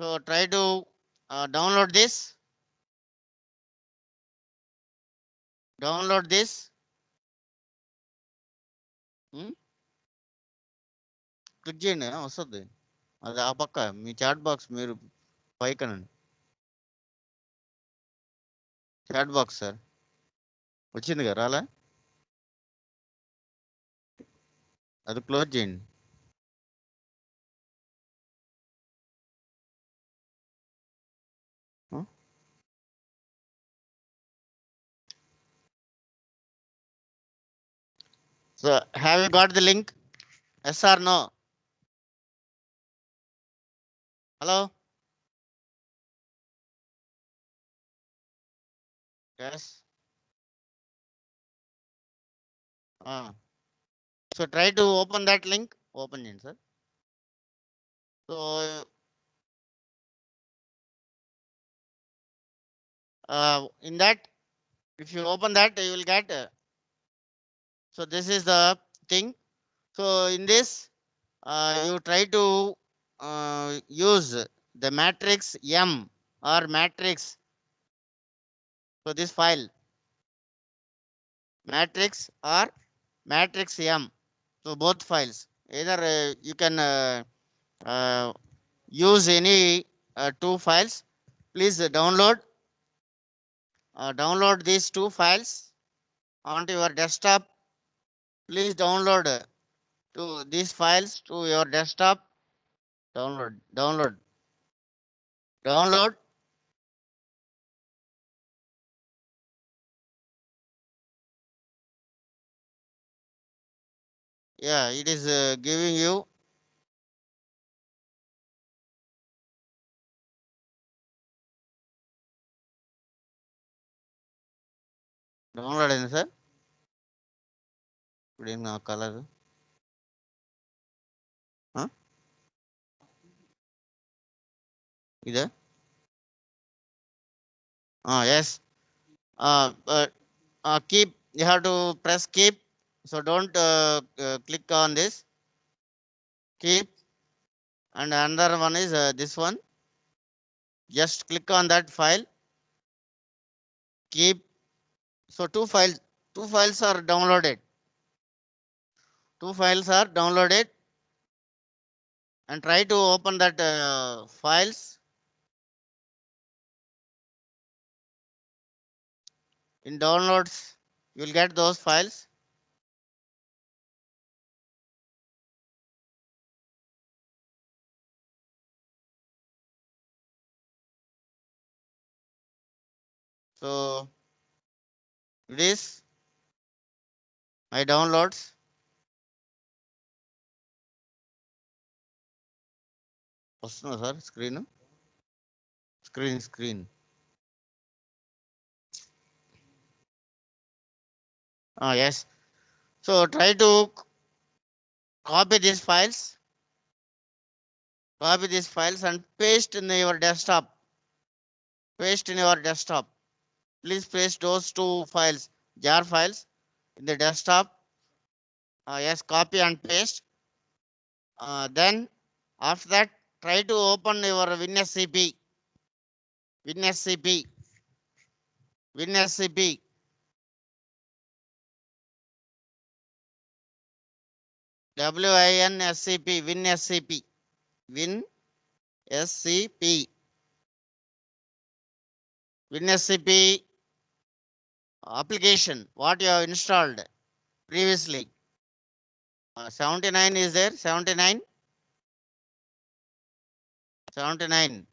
So try to download this. Download this. Click చేయండి వస్తుంది అది ఆ పక్క మీ చాట్ బాక్స్ మీరు పైకనండి చాట్ బాక్స్ సార్ వచ్చింది కదా రాలా అది క్లోజ్ చేయండి so have you got the link yes or no hello yes so try to open that link open చేయండి sir so in that if you open that you will get so this is the thing. So in this you try to use the matrix M or matrix. So this file matrix or matrix M. So both files either you can use any two files. Please download these two files onto your desktop. Please download to these files to your desktop. Download. Yeah, it is giving you. Download అయింది sir ఇప్పుడు ఏం colour ఇదే yes but keep you have to press keep, so don't click on this keep, and another one is this one, just click on that file keep. So two files are downloaded, and try to open that files in downloads. You will get those files. So it is my downloads. వస్తుందా sir screen yes. So try to copy these files and paste in your desktop. Please paste those two files, jar files, in the desktop. Yes, copy and paste. Then after that try to open your WinSCP WinSCP WinSCP WinSCP application what you have installed previously. 79 is there, 79 79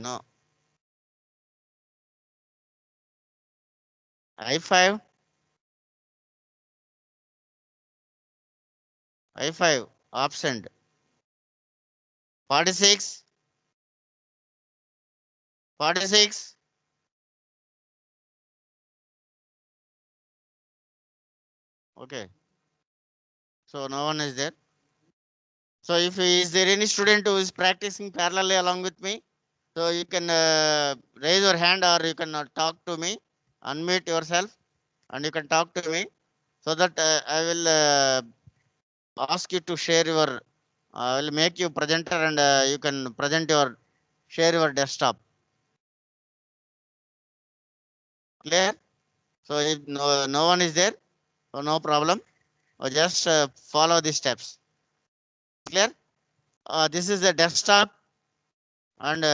no. i5 absent. 46 okay, so no one is there. So if is there any student who is practicing parallelly along with me, so you can raise your hand or you can talk to me, unmute yourself and you can talk to me. so that I will ask you to share your, I will make you presenter and you can present your, share your desktop. Clear? So if no one is there, so no problem. Just follow the steps. Clear? This is the desktop, and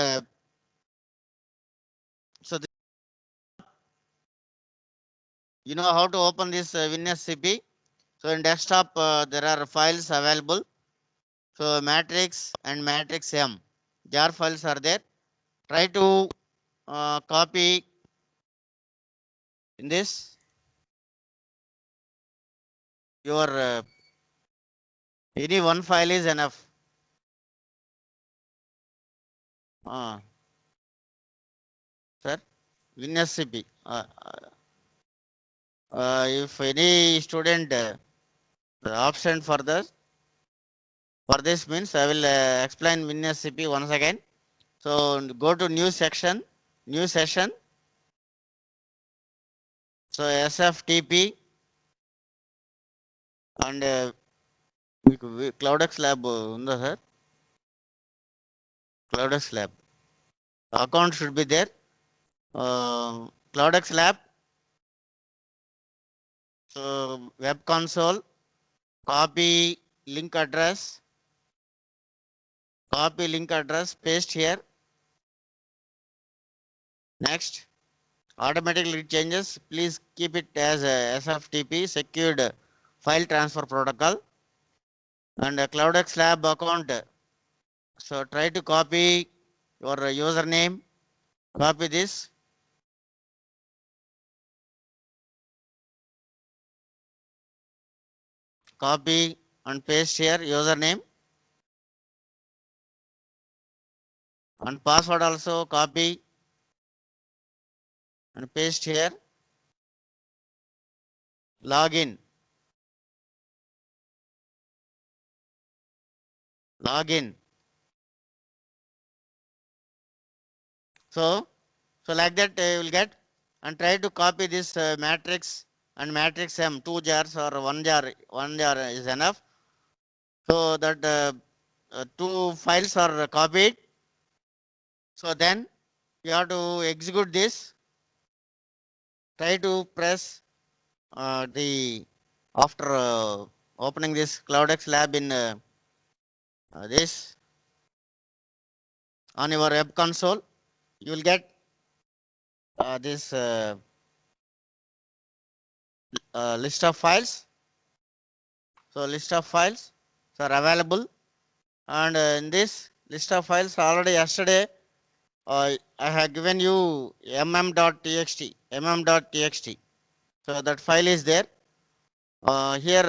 so you know how to open this WinSCP. So in desktop there are files available. So matrix and matrix M jar files are there. Try to copy in this your any one file is enough. Uh, Sir, WinSCP. If any student the option for this means I will explain WinSCP once again. So go to new section, new session. So SFTP and CloudX Lab unda sir. CloudX Lab account should be there. CloudX Lab. So web console, copy link address, paste here. Next, automatically it changes. Please keep it as a SFTP, secured file transfer protocol, and CloudX Lab account. So try to copy your username, copy this. Copy and paste here username, and password also copy and paste here. Login, login. So like that you will get, and try to copy this matrix and matrix M, 2 jars or 1 jar. 1 jar is enough. So that 2 files are copied. So then you have to execute this. Try to press the after opening this CloudX Lab in this on your web console, you will get this list of files. So list of files are available, and in this list of files already yesterday I have given you mm.txt. So that file is there. Here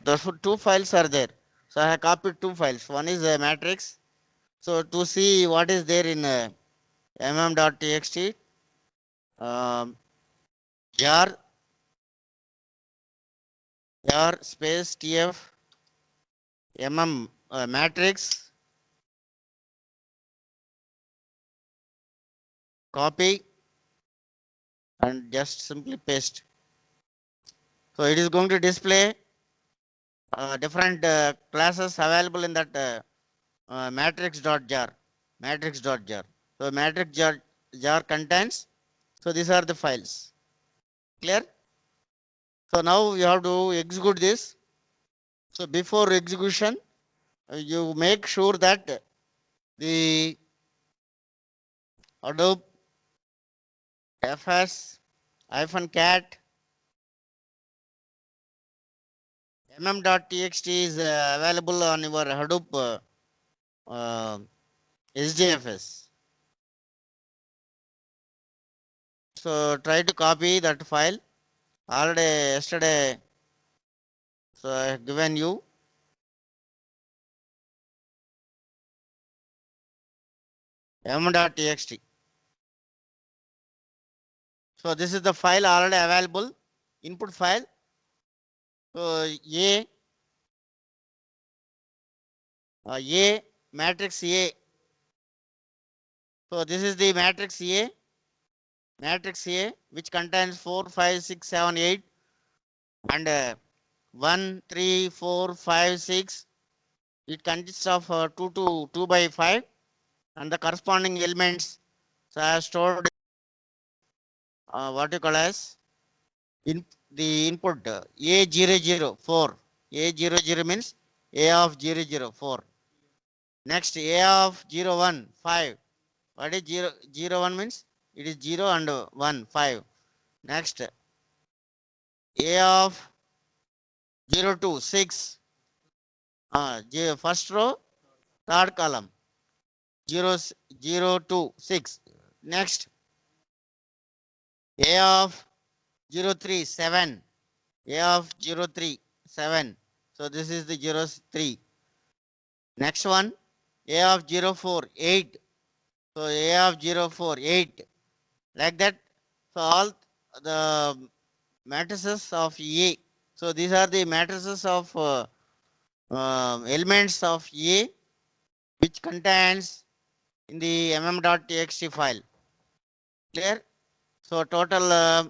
the 2 files are there. So I have copied 2 files. One is a matrix. So to see what is there in mm.txt, um, jar space tf matrix, copy and just simply paste. So it is going to display different classes available in that matrix.jar. So jar contains. So these are the files. Clear? So now you have to execute this. So before execution, you make sure that the Hadoop fs-cat mm.txt is available on your Hadoop SJFS. So try to copy that file. Already yesterday, so I have given you m.txt. So this is the file already available, input file. So A matrix A. So this is the matrix A, which contains 4, 5, 6, 7, 8, and 1, 3, 4, 5, 6. It consists of 2 by 5, and the corresponding elements are stored what you call as in the input A00 4. A00 means A of 004. Next A of 01 5. What is 001 means? It is 0 and 1 5. Next A of 02 6. First row, third column, 0 0 2 6. Next A of 03 7. A of 03 7. So this is the 03. Next one, A of 04 8. So A of 04 8. Like that. So all the matrices of A. So these are the matrices of elements of A which contains in the mm.txt file. Clear? So total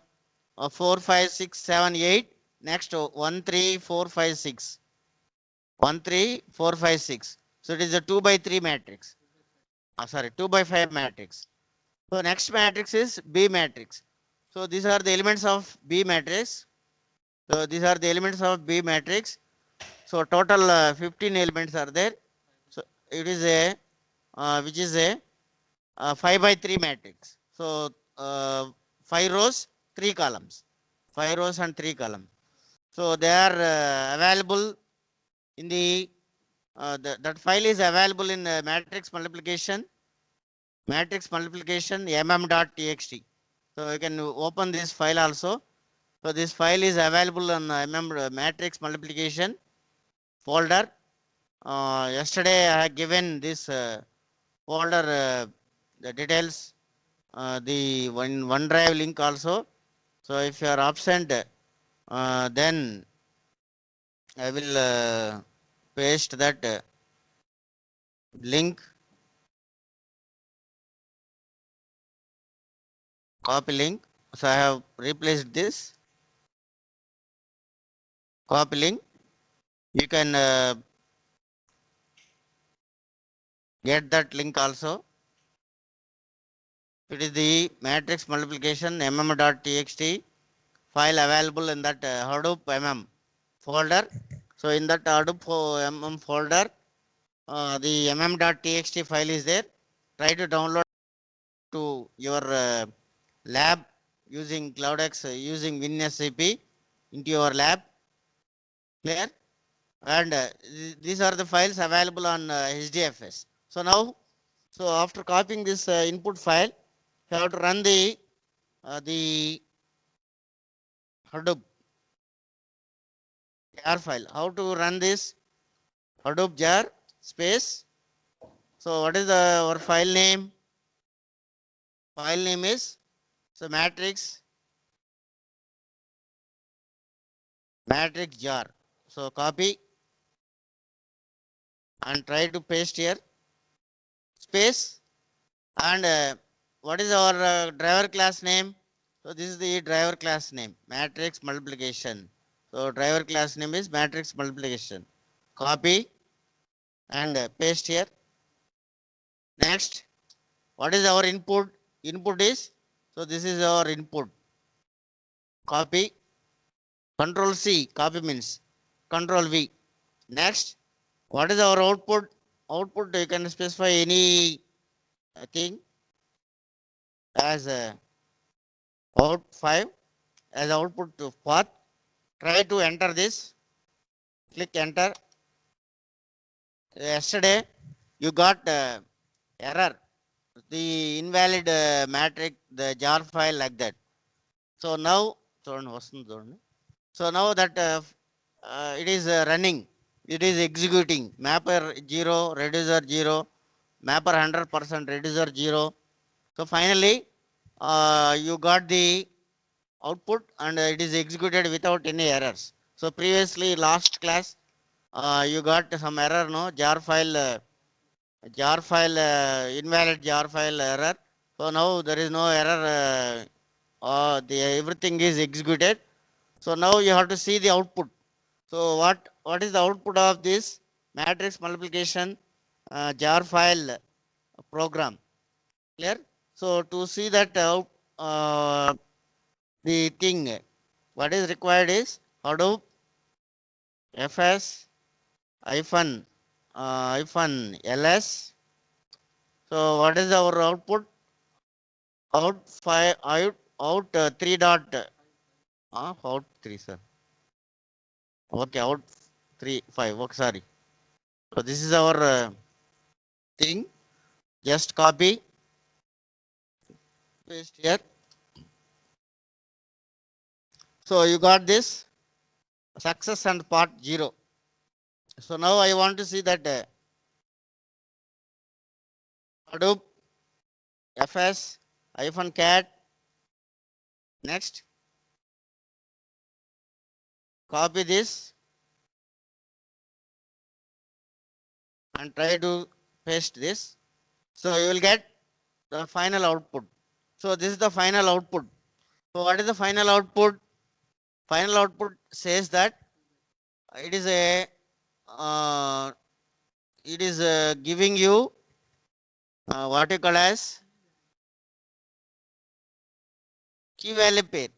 4 5 6 7 8. Next 1 3 4 5 6. 1 3 4 5 6. So it is a 2 by 3 matrix. Sorry, 2 by 5 matrix. So next matrix is B matrix. So these are the elements of B matrix. So these are the elements of B matrix. So total 15 elements are there. So it is a which is a 5 by 3 matrix. So 5 rows, 3 columns. 5 rows and 3 columns. So they are available in the that file is available in matrix multiplication mm.txt. So you can open this file also. So this file is available on matrix multiplication folder. Yesterday I have given this folder the details, the OneDrive link also. So if you are absent, then I will paste that link, copy link. So I have replaced this copy link. You can get that link also. It is the matrix multiplication mm.txt file available in that Hadoop mm folder. So in that Hadoop mm folder, the mm.txt file is there. Try to download to your lab using CloudX, using WinSCP into your lab. Clear? And these are the files available on HDFS. So now, so after copying this input file, you have to run the Hadoop jar file. How to run this Hadoop jar space? So what is our file name? File name is so matrix jar. So copy and try to paste here space, and what is our driver class name? So this is the driver class name, matrix multiplication. So driver class name is matrix multiplication. Copy and paste here. Next, what is our input? Input is, so this is our input. Copy, Control C, copy means Control V. Next, what is our output? Output you can specify any thing as out 5 as output to path. Try to enter this. Click enter. Yesterday you got error, the invalid matrix, the jar file like that. So now so now that it is running, it is executing mapper 0 reducer 0, mapper 100% reducer 0. So finally you got the output and it is executed without any errors. So previously last class you got some error, no, jar file invalid jar file error. So now there is no error, the everything is executed. So now you have to see the output. So what is the output of this matrix multiplication jar file program? Clear? So to see that the thing, what is required is Hadoop fs hyphen ls. So what is our output? Out 3 dot out 3, sir. Okay, out 3 5. Okay, sorry. So this is our thing. Just copy, paste here. So you got this success and part 0. So now I want to see that Hadoop fs hyphen cat. Next, copy this and try to paste this. So you will get the final output. So this is the final output. So what is the final output? Final output says that it is a giving you what you call as key value pair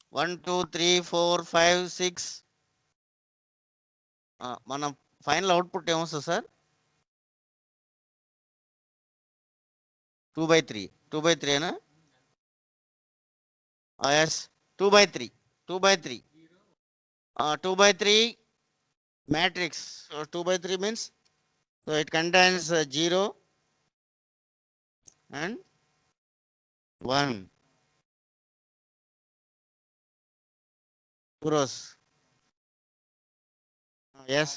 1 2 3 4 5 6. మనం final output ఏమొస్తుంది sir 2/3 2/3 ఏనా yes 2/3 2/3 2/3 matrix. So 2/3 means so it contains 0 and 1 rows. Yes,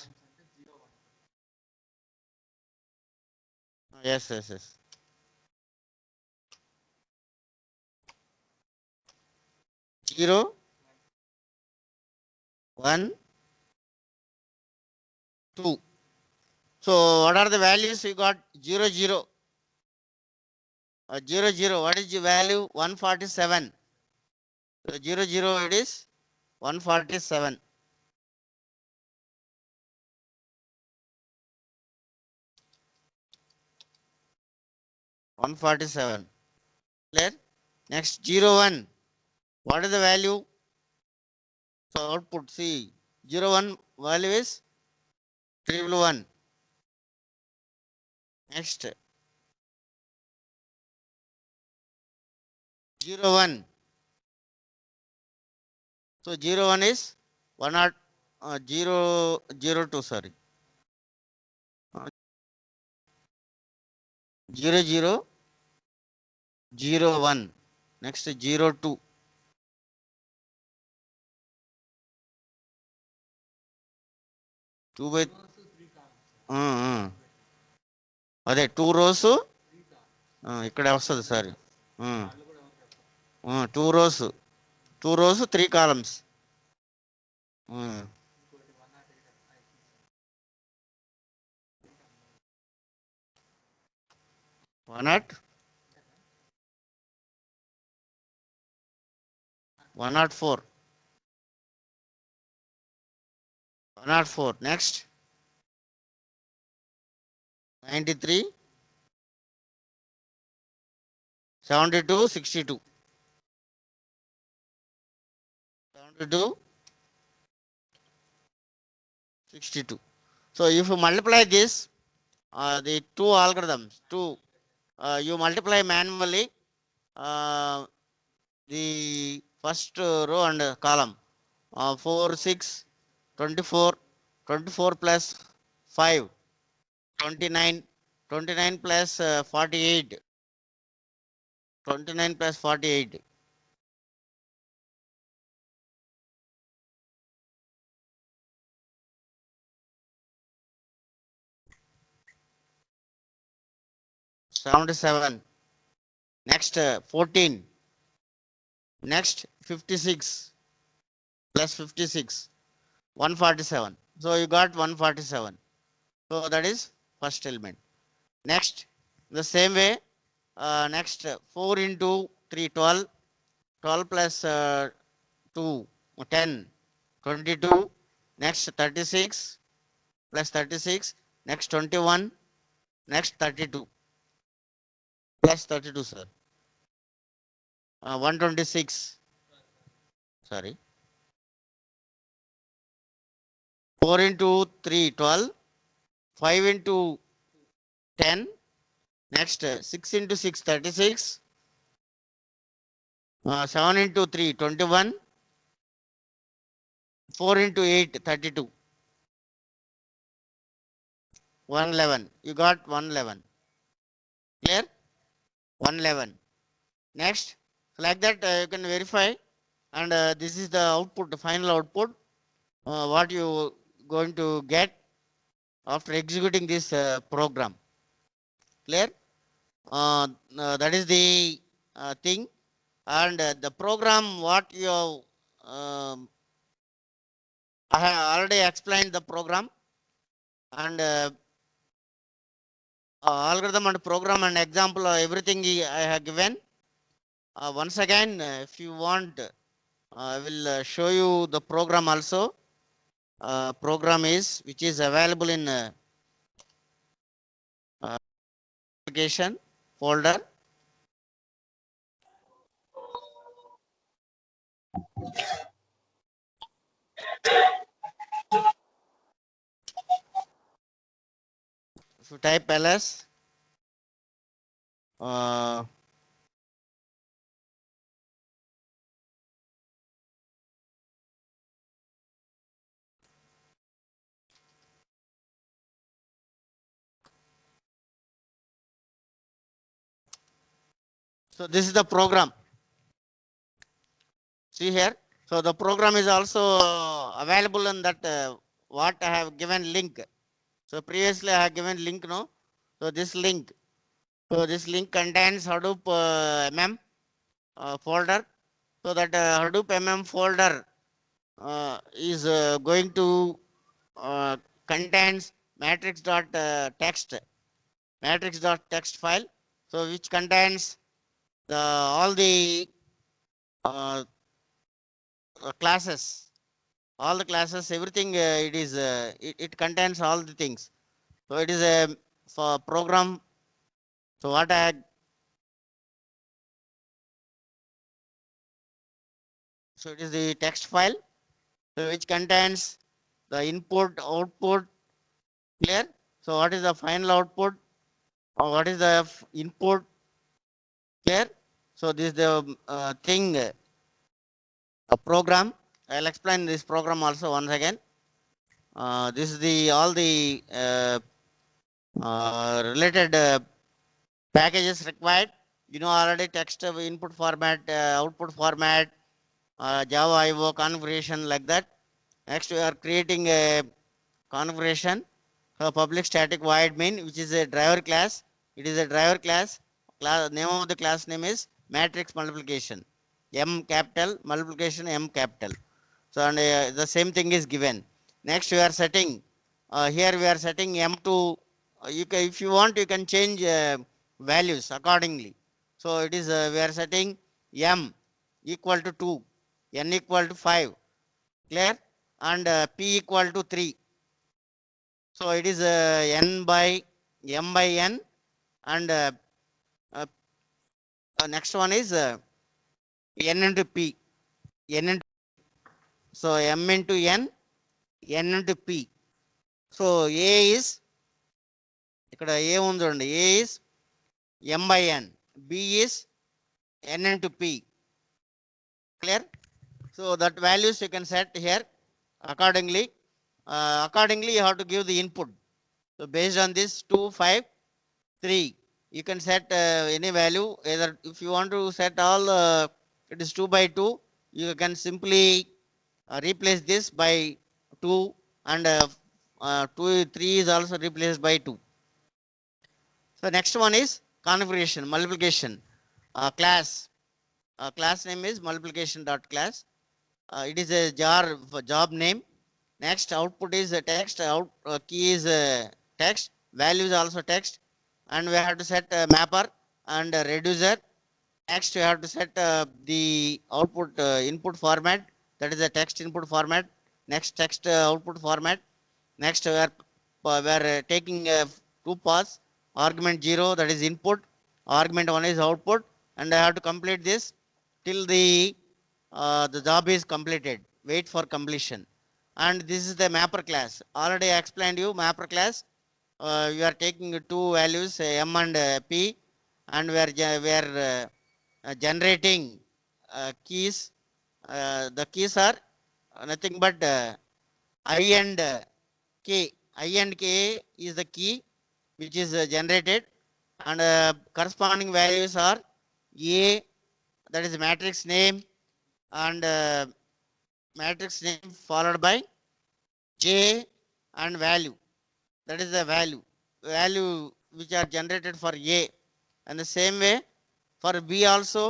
yes. 0 1 2. So what are the values you got? 0 0 0 0. What is the value? 147. So 0 0 it is 147. 147. Clear? Next 0 1. What is the value? So output see 0 1 value is 111. Next 0 1. So 0 1 is 1 not 0 0 2, sorry. 0 0 0 1. Next 0 2. 2 by అదే 2 rows ఇక్కడ వస్తుంది sorry 2 rows 2 rows 3 columns. 104. 104. Next 93 72 62. 72 62. So if you multiply this the two algorithms, you multiply manually the first row and column 4 6 24 24 plus 5 29 29 plus 48 29 plus 48 77. Next 14. Next 56 plus 56 147. So you got 147. So that is first element. Next the same way next 4 into 3 12 12 plus 2 10 22, next 36 plus 36, next 21, next 32 plus 32, sir. 126, sorry. 4 into 3, 12, 5 into 10, next 6 into 6, 36, 7 into 3, 21, 4 into 8, 32, 111. You got 111. Clear? 111. Next, like that you can verify, and this is the output, the final output, what you going to get after executing this program. Clear? That is the thing, and the program what you I have already explained the program, and algorithm and program and example everything I have given. Once again, if you want, I will show you the program also. Program is which is available in application folder. If you type ls, uh, so this is the program. See here. So the program is also available in that what I have given link. So previously I have given link, no. So this link. So this link contains Hadoop MM folder. So that Hadoop MM folder is going to contains matrix.txt matrix.txt file. So which contains the all the uh, classes, all the classes, everything. It is it contains all the things. So it is a for program. So what I so it is the text file, so which contains the input, output. Clear? So what is the final output, or what is the input? Clear? So this is the thing, a program. I'll explain this program also once again. This is the all the related packages required. You know already text input format, output format, Java IO configuration, like that. Next we are creating a configuration. Public static void main, which is a driver class. It is a driver class. Name of the class name is matrix multiplication. M capital multiplication M capital. So and the same thing is given. Next we are setting. Here we are setting M to. You can, if you want, you can change values accordingly. So it is we are setting M equal to 2, N equal to 5. Clear? And P equal to 3. So it is n by m by n, and uh, next one is n into p, n into, so m into n, n into p. So a is ఇక్కడ a ఉంది చూడండి, a is m by n, b is n into p. Clear? So that values you can set here accordingly. Accordingly you have to give the input. So based on this 2, 5, 3, you can set any value. Either if you want to set all it is 2 by 2, you can simply replace this by 2, and 2 3 is also replaced by 2. So next one is configuration multiplication class. Class name is multiplication dot class. It is a jar for job name. Next output is a text, out key is text, value is also text, and we have to set a mapper and a reducer. Next we have to set the output input format, that is a text input format. Next text output format. Next we are taking two paths. Argument 0, that is input. Argument 1 is output, and I have to complete this till the job is completed. Wait for completion. And this is the mapper class. Already I explained you mapper class. We are taking two values m and p, and we are generating keys. The keys are nothing but I and k. I and k is the key which is generated, and corresponding values are a, that is matrix name, and matrix name followed by j and value, that is the value which are generated for a. And the same way for b also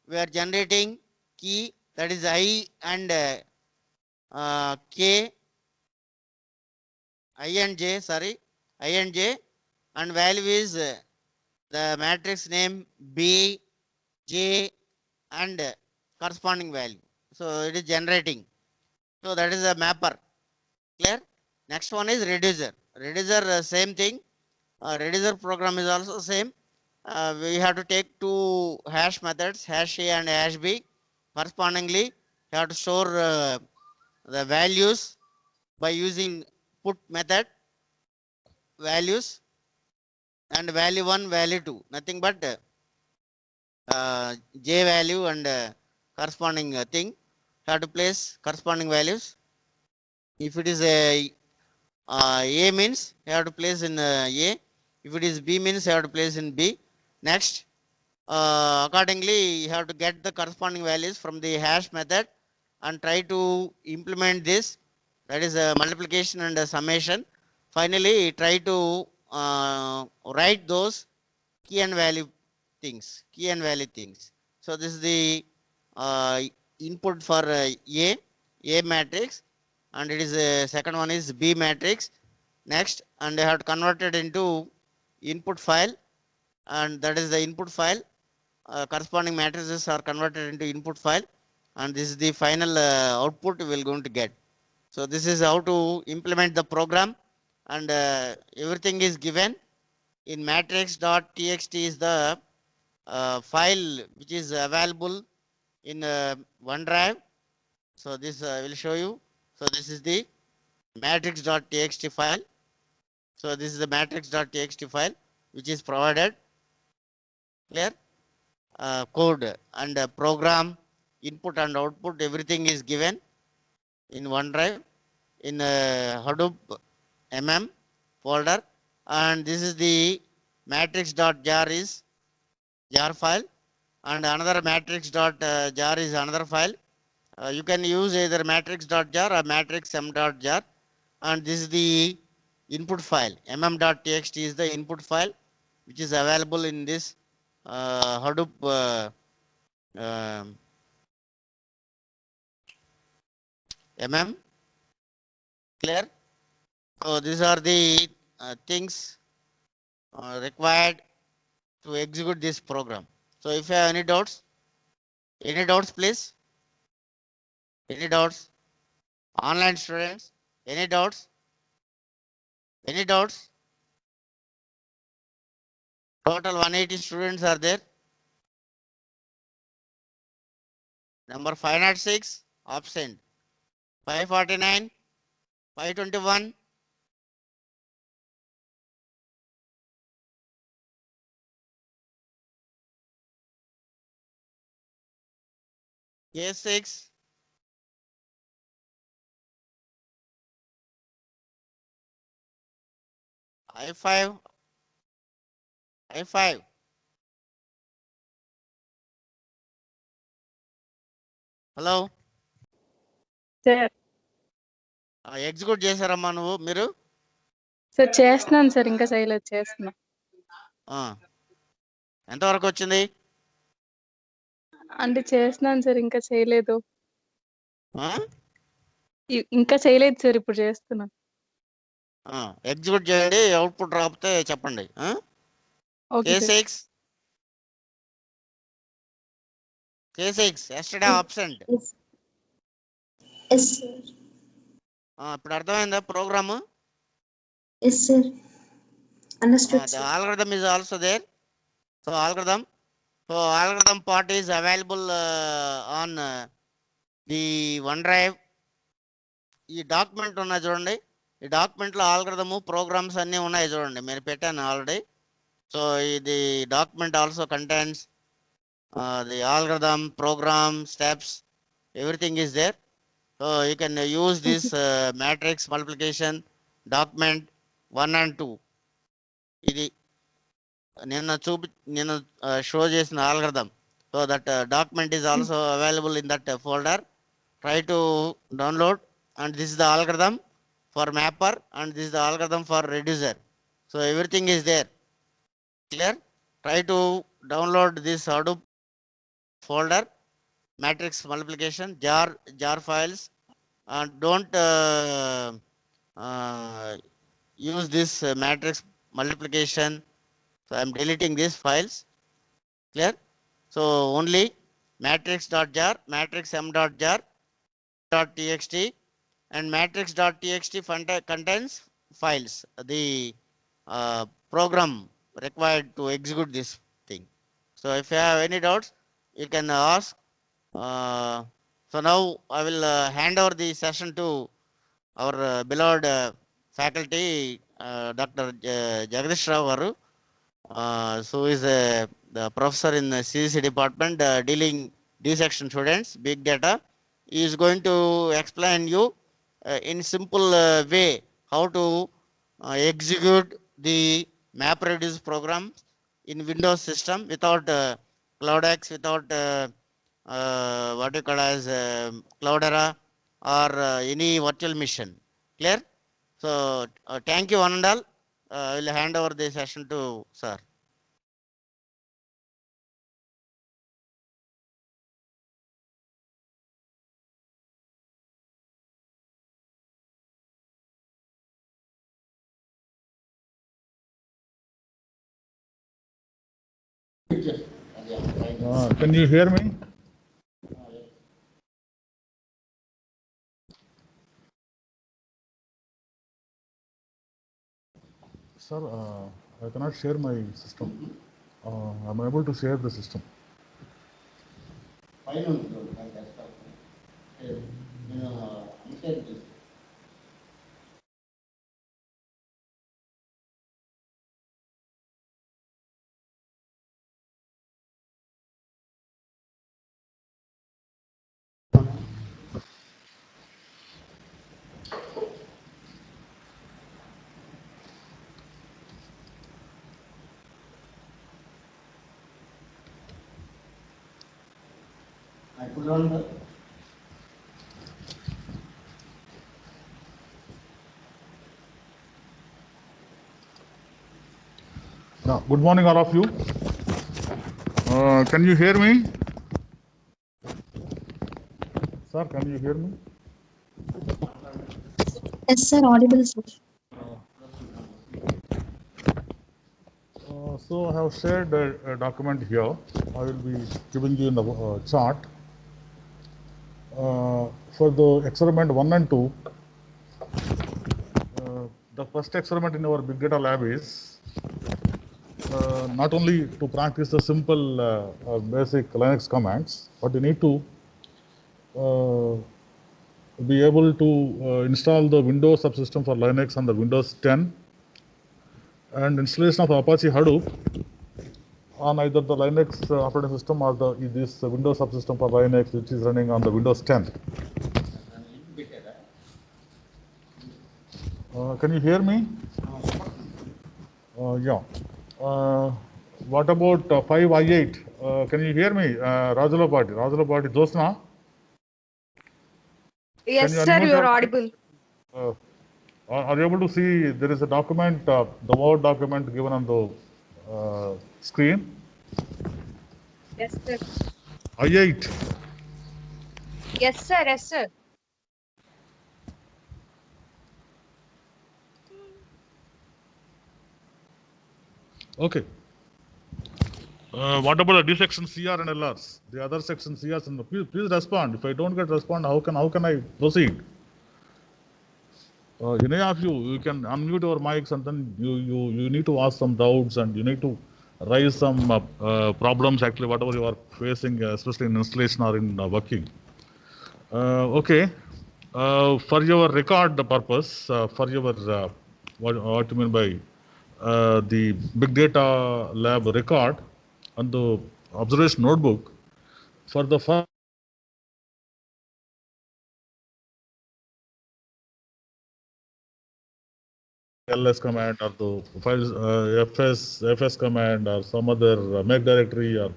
we are generating key, that is I and k, I and j, sorry, I and j, and value is the matrix name b, j, and corresponding value. So it is generating. So that is a mapper. Clear? Next one is reducer. Reducer, same thing. Reducer program is also same. We have to take two hash methods, hash a and hash b. Correspondingly, you have to store the values by using put method values, and value 1, value 2, nothing but j value and corresponding thing. You have to place corresponding values. If it is a means you have to place in a. If it is b means you have to place in b. Next, accordingly you have to get the corresponding values from the hash method and try to implement this, that is multiplication and summation. Finally try to write those key and value things. So this is the uh, input for a matrix, and it is second one is b matrix. Next, and I have converted into input file, and that is the input file. Corresponding matrices are converted into input file, and this is the final output we will going to get. So this is how to implement the program, and everything is given in matrix.txt is the file which is available in OneDrive. So this I will show you. So this is the matrix.txt file. So this is the matrix.txt file which is provided. Clear? Code and program input and output, everything is given in OneDrive in Hadoop folder, and this is the matrix.jar is jar file, and another matrix.jar is another file. You can use either matrix.jar or matrix.m.jar, and this is the input file. mm.txt is the input file which is available in this Hadoop Clear? So these are the things required to execute this program. So if you have any doubts please? Any doubts? Online students, any doubts? Any doubts? Total 180 students are there. Number 506 absent. 549, 521. K6, I5, I5. Hello sir execute చేశారమ్మా నువ్వు మీరు? Sir చేస్తున్నాను sir, ఇంకా చేయలేదు, చేస్తున్నా. ఎంతవరకు వచ్చింది? అంటే చేస్తున్నాను సార్, ఇంకా చేయలేదు. ఇంకా చేయలేదు సార్, ఇప్పుడు చేస్తున్నా. ఎగ్జిక్యూట్ చేయండి, అవుట్పుట్ రాకపోతే చెప్పండి. K6 yesterday absent. Yes, sir. ఇప్పుడు అర్థమైందా programme? Yes, sir. Understood, The sir. algorithm is also there. So algorithm part is available on the OneDrive. ఈ డాక్యుమెంట్ ఉన్నాయి చూడండి, ఈ డాక్యుమెంట్లో ఆల్గరిథమ్ ప్రోగ్రామ్స్ అన్నీ ఉన్నాయి చూడండి, మీరు పెట్టాను ఆల్రెడీ. సో ఇది document also contains the algorithm, program, steps, everything is there. So you can use this matrix multiplication document 1 and 2. ఇది నేను షో చేసిన algorithm. So that document is also available in that folder. Try to download, and this is the algorithm for mapper and this is the algorithm for reducer. So everything is there. Clear? Try to download this Hadoop folder, matrix multiplication, jar files, and don't use this matrix multiplication. So I am deleting these files. Clear? So only matrix.jar, matrixm.jar, .txt, and matrix.txt contains files, the program required to execute this thing. So if you have any doubts, you can ask. So now I will hand over the session to our beloved faculty, Dr. Jagadish Rao garu, so is the professor in the CC department dealing D-section students, big data. He is going to explain you in simple way how to execute the MapReduce program in Windows system without CloudX, without what you call as Cloudera or any virtual machine. Clear? So thank you one and all. I will hand over the session to sir. Can you hear me? Sir, I cannot share my system. I'm able to share the system. Now, good morning, all of you. Can you hear me? Sir, can you hear me? Yes, sir. Audible, sir. So I have shared a document here. I will be giving you in the chart. For the experiment 1 and 2, the first experiment in our big data lab is not only to practice the simple basic Linux commands, but you need to be able to install the Windows subsystem for Linux on the Windows 10 and installation of Apache Hadoop on either the Linux operating system or this Windows subsystem for Linux, which is running on the Windows 10. Can you hear me? Yeah. What about 5i8? Can you hear me? Rajulapati, Josna? Yes, sir, you are audible. Are you able to see there is a document, the Word document given on the screen? Yes, sir. i8. Yes, sir. Yes, sir. Okay. What about the D section CR and LRs? The other section CRs and please respond. If I don't get respond, how can I proceed? Any of you can unmute your mics and then you need to ask some doubts and you need to raise some problems actually whatever you are facing, especially in installation or in working. Okay. For your record purpose, for your what you mean by the big data lab record and the observation notebook, for the first ls command or the files fs command or some other make directory or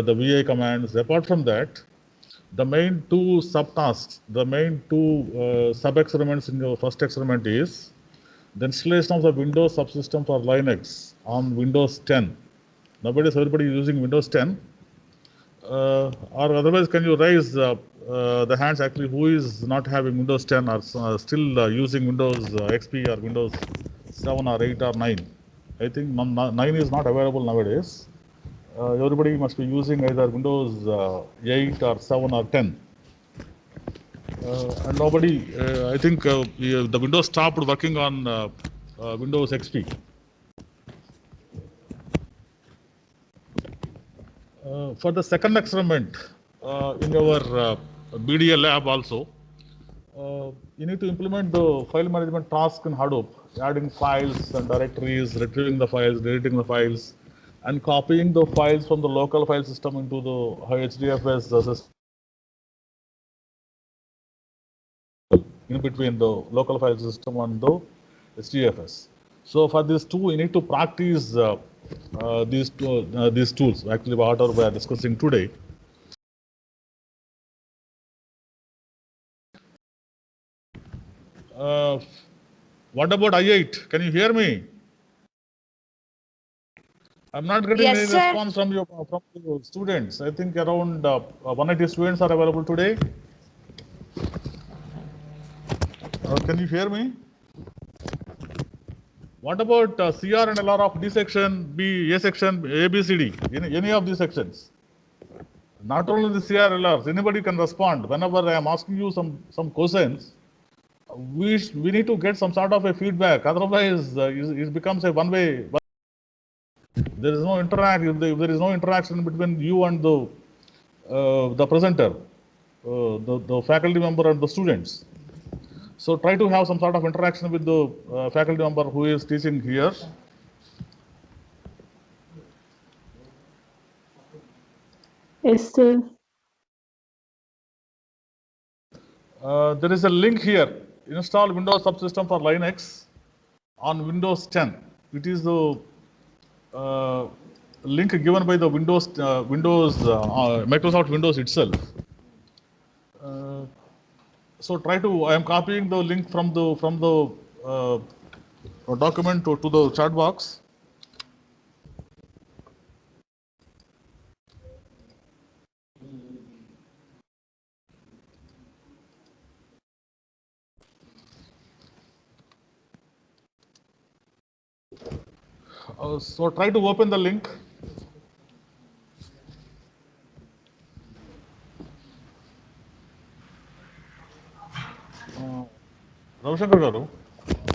the va commands. Apart from that, the main two subtasks, the main two sub experiments in your first experiment is the installation of the Windows subsystem for Linux on Windows 10. Nowadays, everybody is using Windows 10. Or otherwise, can you raise the hands actually who is not having Windows 10 or still using Windows XP or Windows 7 or 8 or 9? I think 9 is not available nowadays. Everybody must be using either Windows 8 or 7 or 10. And nobody, I think the Windows stopped working on Windows XP. For the second experiment in our BDA lab also, you need to implement the file management task in Hadoop, adding files and directories, retrieving the files, deleting the files, and copying the files from the local file system into the HDFS system in between the local file system and the HDFS. So for these two, you need to practice these tools. Actually, what we are discussing today. What about I8? Can you hear me? I'm not getting Yes, any sir. response from your students. I think around 180 students are available today. Can you hear me? What about CR and LR of D section, B, A section, A, B, C, D? Any of these sections? Not only the CR, LRs. Anybody can respond. Whenever I am asking you some questions, we need to get some sort of a feedback. Otherwise, it becomes a one-way. There is no interaction. If there is no interaction between you and the presenter, the faculty member and the students. So try to have some sort of interaction with the faculty member who is teaching here. Yes, sir. There is a link here. Install Windows subsystem for Linux on Windows 10. It is the link given by the Microsoft Windows itself. So try to. I am copying the link from the document to the chat box. So try to open the link. Ravishankar garu,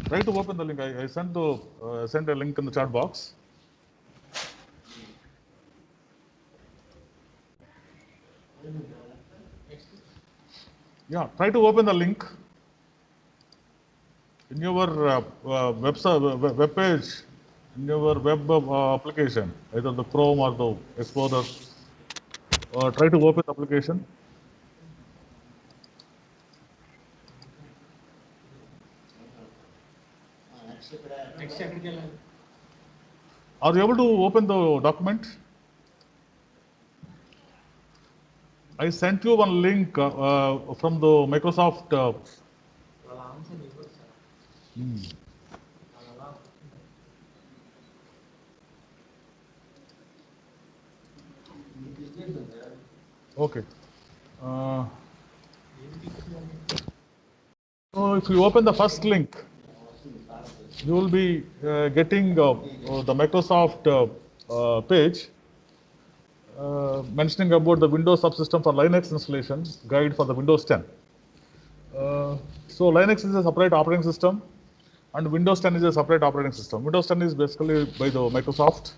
try to open the link. I sent a link in the chat box. Yeah, try to open the link in your web page, in your web application, either the Chrome or the Explorer. Try to open the application. Are you able to open the document? I sent you one link from the Microsoft. Okay. So if you open the first link, you will be getting the Microsoft page mentioning about the Windows subsystem for Linux installation guide for the Windows 10. So Linux is a separate operating system, and Windows 10 is a separate operating system. Windows 10 is basically by the Microsoft,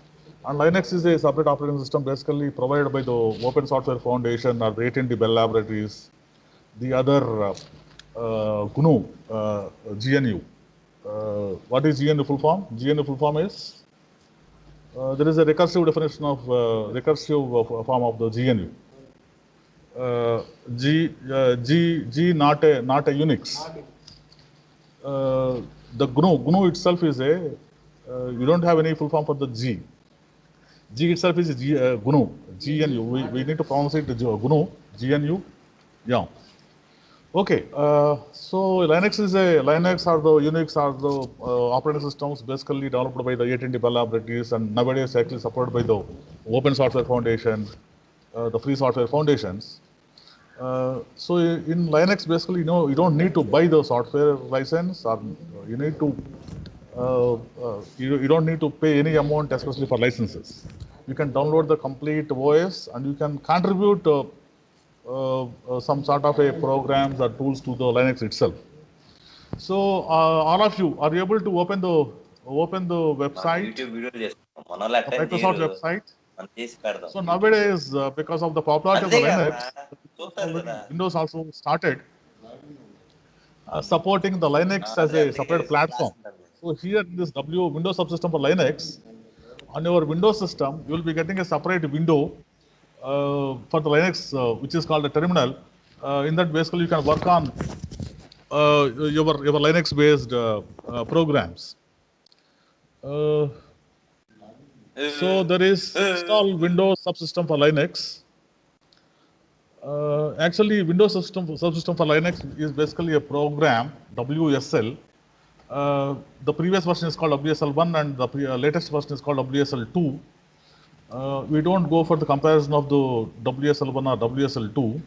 and Linux is a separate operating system basically provided by the Open Software Foundation or the AT&T Bell Laboratories, the other GNU, GNU. What is GNU full form? GNU full form is there is a recursive definition of recursive form of the GNU. G not a Unix. The GNU itself is a you don't have any full form for the G. G itself is GNU. GNU. We need to pronounce it GNU. GNU. Yeah. Okay. So Linux or the Unix are the operating systems basically developed by the AT&T Bell Laboratories, and nowadays actually supported by the Open Software Foundation, the Free Software Foundations. So in Linux, basically, you don't need to buy the software license, or you need to you don't need to pay any amount, especially for licenses. You can download the complete OS, and you can contribute some sort of a programs or tools to the Linux itself. So all of you are able to open the website, Microsoft website. So nowadays, because of the popularity of the Linux, Windows also started supporting the Linux as a separate platform. So here in this Windows subsystem for Linux, on your Windows system, you will be getting a separate window for the Linux, which is called a terminal. In that, basically, you can work on your Linux-based programs. So there is install Windows subsystem for Linux. Actually, Windows subsystem for Linux is basically a program, WSL. The previous version is called WSL1, and the latest version is called WSL2. We don't go for the comparison of the WSL1 or WSL2.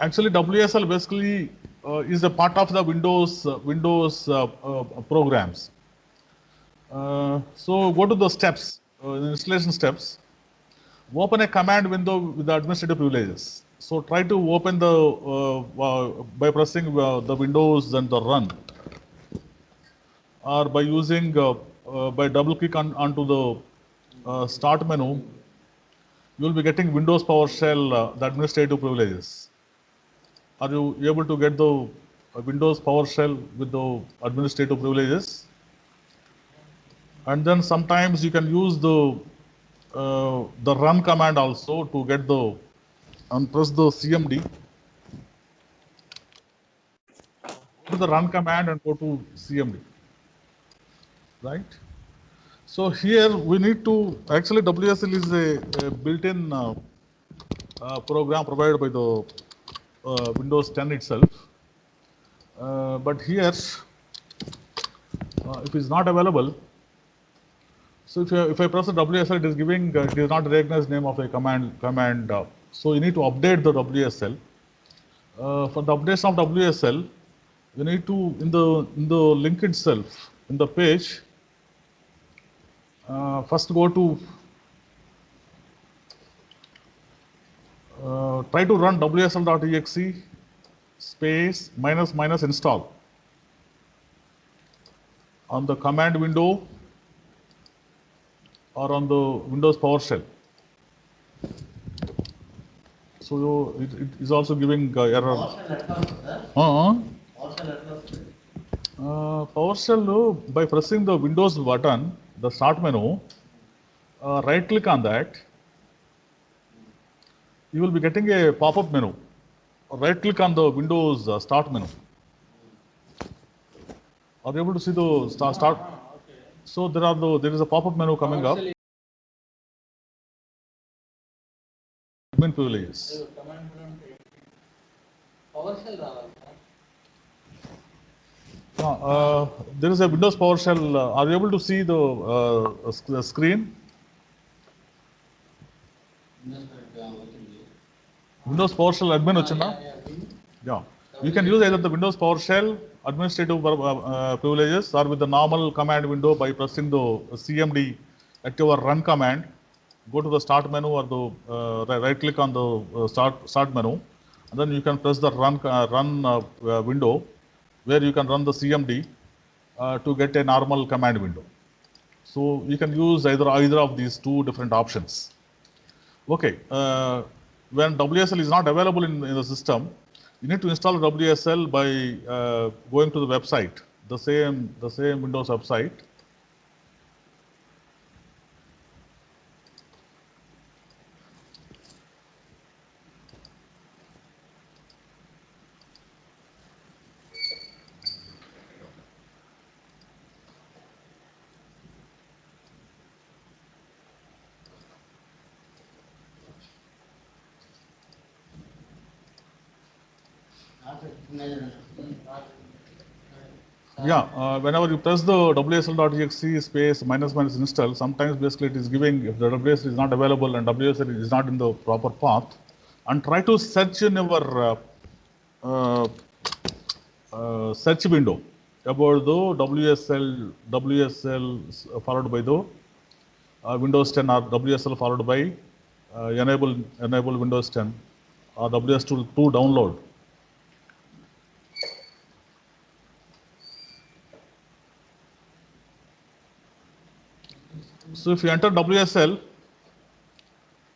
Actually, WSL basically is a part of the Windows programs. So go to the steps, the installation steps. Open a command window with the administrative privileges. So try to open the by pressing the Windows and the run, or by using by double click onto the start menu. You will be getting Windows PowerShell, the administrative privileges. Are you able to get the Windows PowerShell with the administrative privileges? And then sometimes you can use the run command also to get the, and press the CMD. Go to the run command and go to CMD, right? So here we need to, actually WSL is a built-in program provided by the Windows 10 itself. But here, if it's not available, so if I press the WSL, it is giving, it is not recognized name of a command. So you need to update the WSL. For the updation of WSL, you need to, in the link itself, in the page, first go to, try to run wsl.exe space -- install on the command window or on the Windows PowerShell. So it is also giving error. PowerShell, by pressing the Windows button, the start menu, right click on that, you will be getting a pop-up menu. Right click on the Windows start menu. Are you able to see the start? So there is a pop-up menu coming up. Admin privileges. There is a Windows PowerShell. Are you able to see the screen? Windows PowerShell admin వచ్చిందా? Yeah. You can use either the Windows PowerShell administrative privileges or with the normal command window by pressing the CMD at your run command. Go to the start menu or the right click on the start menu, and then you can press the run window where you can run the CMD to get a normal command window. So you can use either of these two different options. Okay, when WSL is not available in the system, you need to install WSL by going to the website, the same Windows website. Yeah, whenever you press the WSL.exe space minus minus install, sometimes basically it is giving, if the WSL is not available and WSL is not in the proper path, and try to search in your uh, search window about the WSL followed by the Windows 10 or WSL followed by enable Windows 10 or WS2 to download. So if you enter WSL,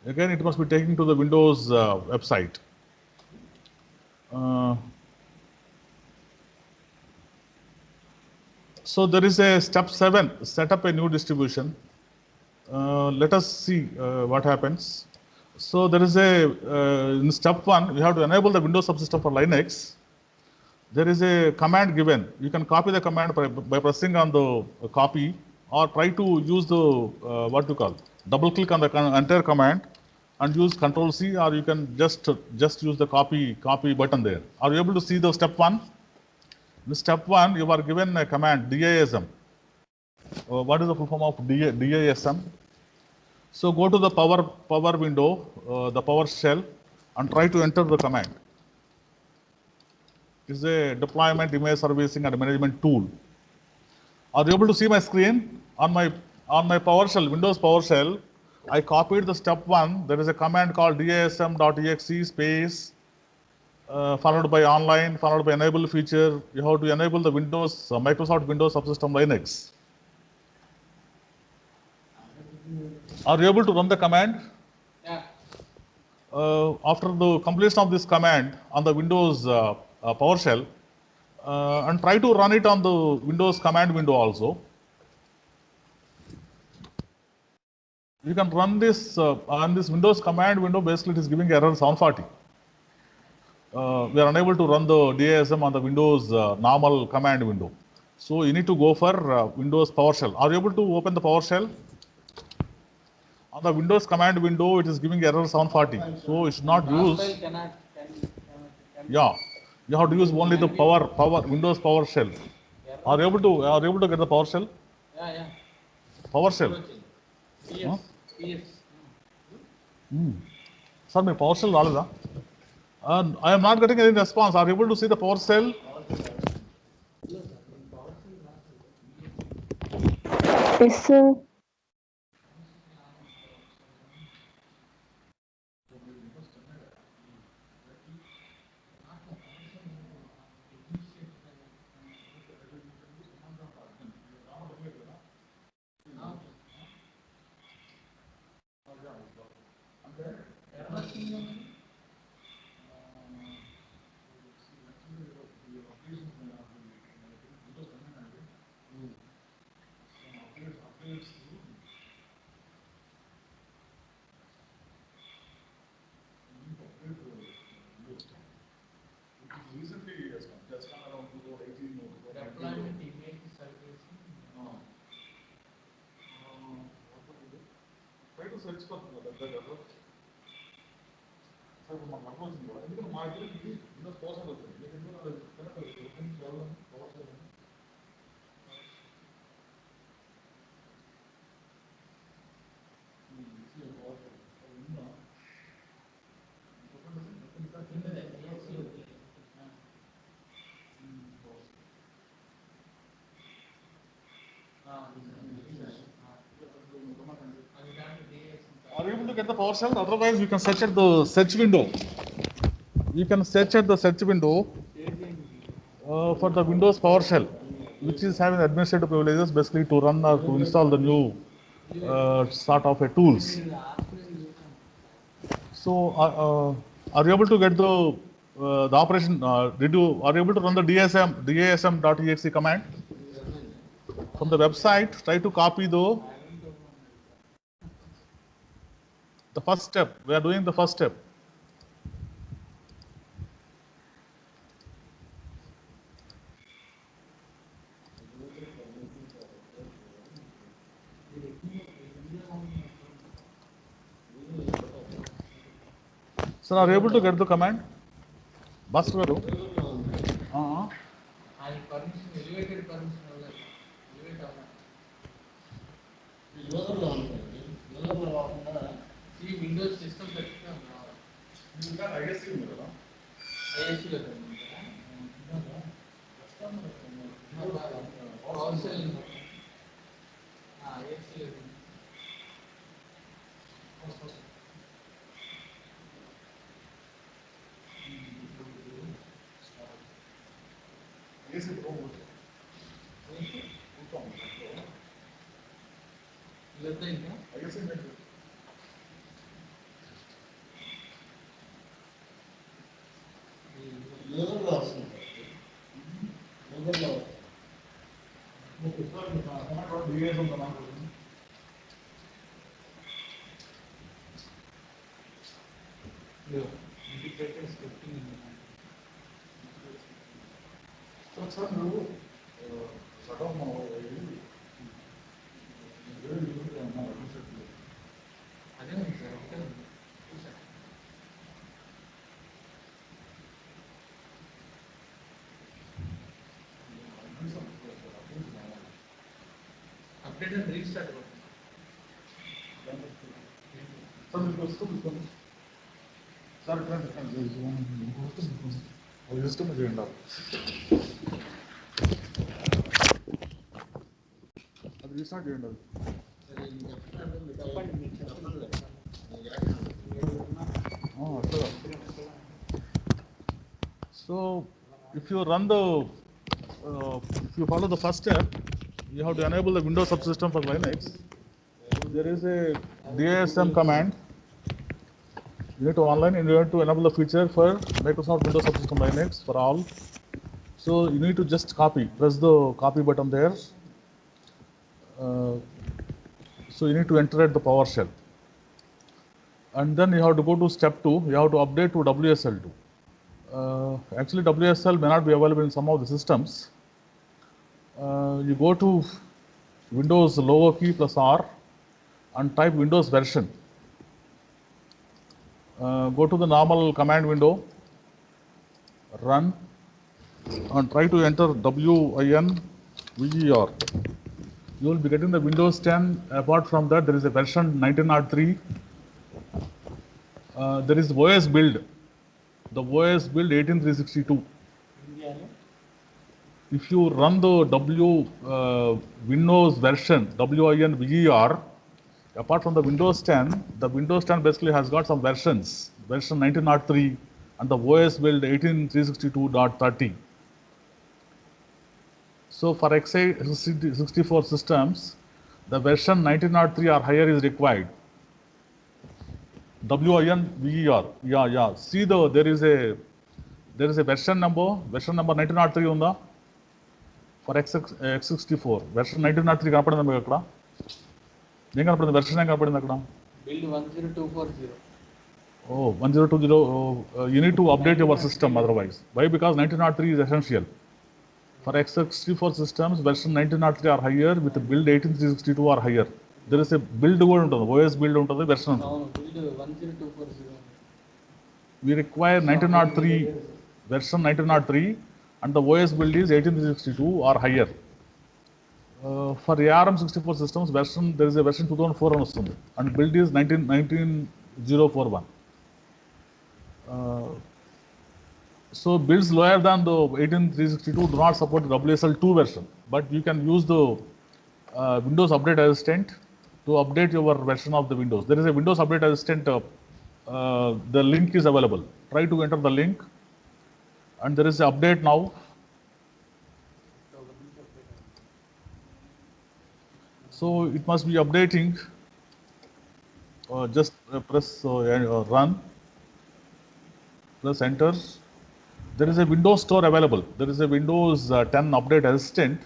again it must be taken to the Windows website. So there is a step 7, set up a new distribution. Let us see what happens. So there is in step 1, you have to enable the Windows subsystem for Linux. There is a command given. You can copy the command by pressing on the copy, or try to use the what you call double click on the entire command and use Control C, or you can just use the copy button there. Are you able to see the step 1? In step 1, you are given a command DISM. What is the full form of DISM? So go to the power window, the PowerShell, and try to enter the command. It is a deployment, image servicing, and management tool. Are you able to see my screen? On my PowerShell, Windows PowerShell, I copied the step 1. There is a command called dism.exe space followed by online, followed by enable feature. You have to enable the Windows, Microsoft Windows Subsystem Linux. Are you able to run the command? Yeah. After the completion of this command on the Windows PowerShell, and try to run it on the Windows command window also. You can run this on this Windows command window. Basically, it is giving error 740. We are unable to run the DISM on the Windows normal command window. So you need to go for Windows PowerShell. Are you able to open the PowerShell? On the Windows command window, it is giving error 740. So you should not use. Yeah, you have to use only the Windows PowerShell. Are you able to get the PowerShell? Yeah. PowerShell. Yes. Sir, my PowerShell valida. I am not getting any response. Are you able to see the PowerShell? Yes, sir. get the PowerShell. Otherwise, you can search at the search window. You can search at the search window for the Windows PowerShell, which is having administrative privileges basically to run or to install the new sort of a tools. So, are you able to get the operation? Are you able to run the dasm.exe command from the website? Try to copy the first step. We are doing the first step. So, are you able to get the command? Buster garu. Windows system update and restart Sir, system agenda. అది restart చేయండి అది. అట్లా. So, if you run the, if you follow the first step, you have to enable the Windows subsystem for Linux. There is a DASM command. You need to online and you have to enable the feature for Microsoft Windows Subsystem Linux for all. So you need to just copy, press the copy button there. So you need to enter at the PowerShell. And then you have to go to step 2, you have to update to WSL2. Actually WSL may not be available in some of the systems. You go to Windows lower key plus R and type Windows version. Go to the normal command window, run, and try to enter WINVER. You will be getting the Windows 10. Apart from that, there is a version 1903. There is OS build. The OS build 18362. If you run the Windows version WINVER, apart from the Windows 10, the Windows 10 basically has got some versions, version 1903 and the OS build 18362.30. So for x64 systems, the version 1903 or higher is required. WINVER, yeah. See there is a version number 1903 unda for x64. Version 1903 కనపడిందా మీకు అక్కడ? ఏం కనపడింది? Version ఏం కనపడింది అక్కడ? Build 10240. Oh, 1020. You need to update your system otherwise. Why? Because 1903 is essential. For x64 systems, version 1903 or higher with build 18362 or higher. There is a build కూడా ఉంటుంది, OS build ఉంటుంది, version ఉంటుంది. అవును, build 10240. We require 1903, version 1903 and the OS build is 18362 or higher. For ARM64 systems, there is a version 2004 అని వస్తుంది and build is 19041. So builds lower than the 18362 do not support the WSL2 version, but you can use the Windows Update Assistant to update your version of the Windows. There is a Windows Update Assistant. The link is available. Try to enter the link, and there is an update now. So it must be updating. Just press run. Press enter. There is a Windows Store available. There is a Windows 10 Update Assistant.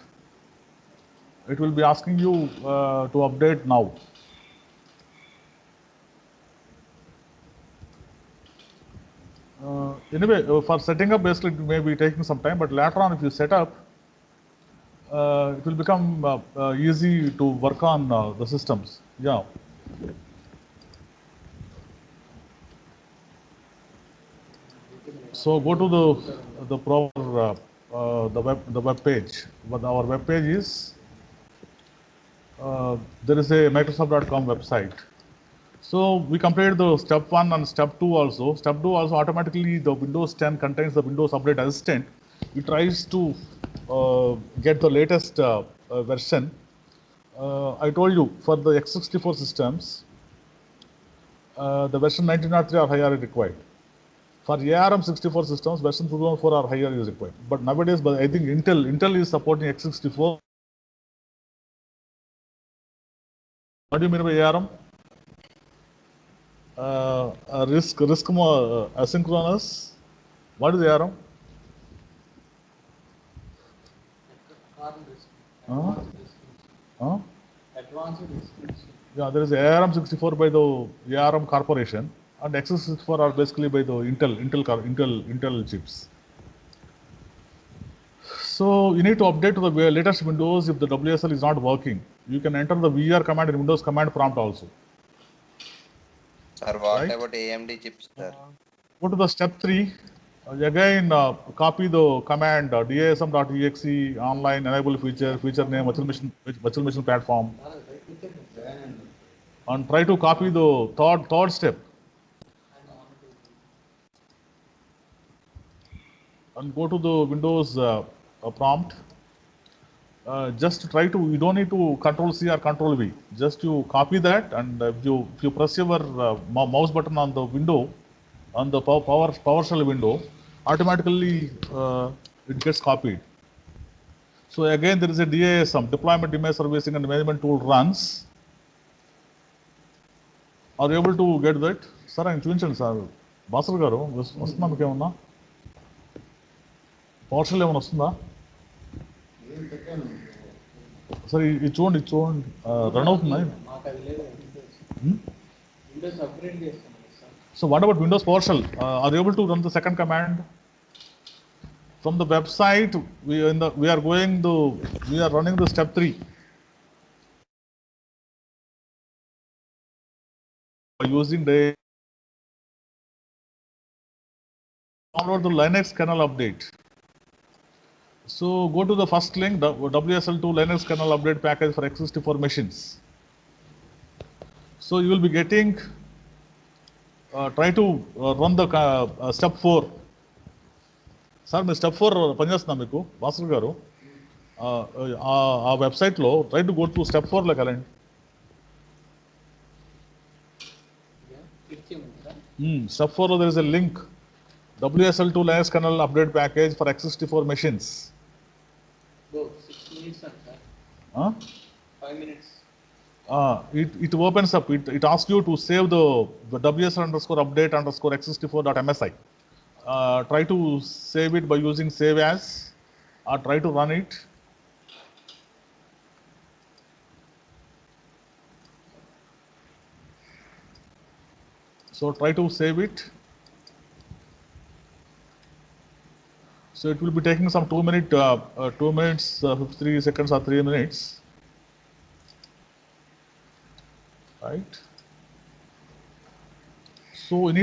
It will be asking you to update now. Anyway, for setting up, basically, it may be taking some time, but later on, if you set up, it will become easy to work on the systems. Yeah. So go to the proper the web page. But our web page is there is a Microsoft.com website. So we completed the step 1 and step 2 also. Step 2 also automatically the Windows 10 contains the Windows Update Assistant. It tries to get the latest version. I told you for the x64 systems, the version 1903 or higher is required. For ARM64 systems, version 2004 or higher is required. But nowadays, I think Intel is supporting x64. What do you mean by ARM? RISC more asynchronous. What is ARM? Advanced distribution. Yeah, there is ARM64 by the ARM Corporation, and x64 are basically by the Intel chips. So you need to update to the latest Windows if the WSL is not working. You can enter the VR command in Windows command prompt also. Sir, what Right. about AMD chips, sir? Go to the step 3. Again, copy the command dasm.exe online enable feature name virtual machine platform, and try to copy the third step. And go to the Windows prompt. Just try to, you don't need to Control C or Control V. Just you copy that, and if you press your mouse button on the window, on the PowerShell window, automatically it gets copied. So again, there is a DISM, Deployment Image Servicing and Management Tool runs. Are you able to get that? Sir, I'm చూపించండి sir Basar గారు వస్తుందా మీకు ఏమన్నా PowerShell ఏమన్నా వస్తుందా sir ఇది చూడండి run అవుతుందా మాకు అది లేదు విండోస్ అప్గ్రేడ్ చేస్తాం sir. So what about Windows PowerShell? Are you able to run the second command? From the website, we are running the step 3. By using the download the Linux kernel update. So go to the first link, WSL2 Linux kernel update package for x64 machines. So you will be getting, try to run the step 4. Sir మీ step 4 పనిచేస్తుందా మీకు భాస్కర్ గారు ఆ వెబ్సైట్లో try to go to step 4లోకి వెళ్ళండి. Step 4లో there is a link WSL2 Linux kernel update package for x64 machines. 6 minutes అంట 5 minutes. It opens up, it asks you to save the WSL_update_x64.msi. Try to save it by using save as, or try to run it. So try to save it. So it will be taking some 2 minutes, 53 seconds or 3 minutes. Right. So you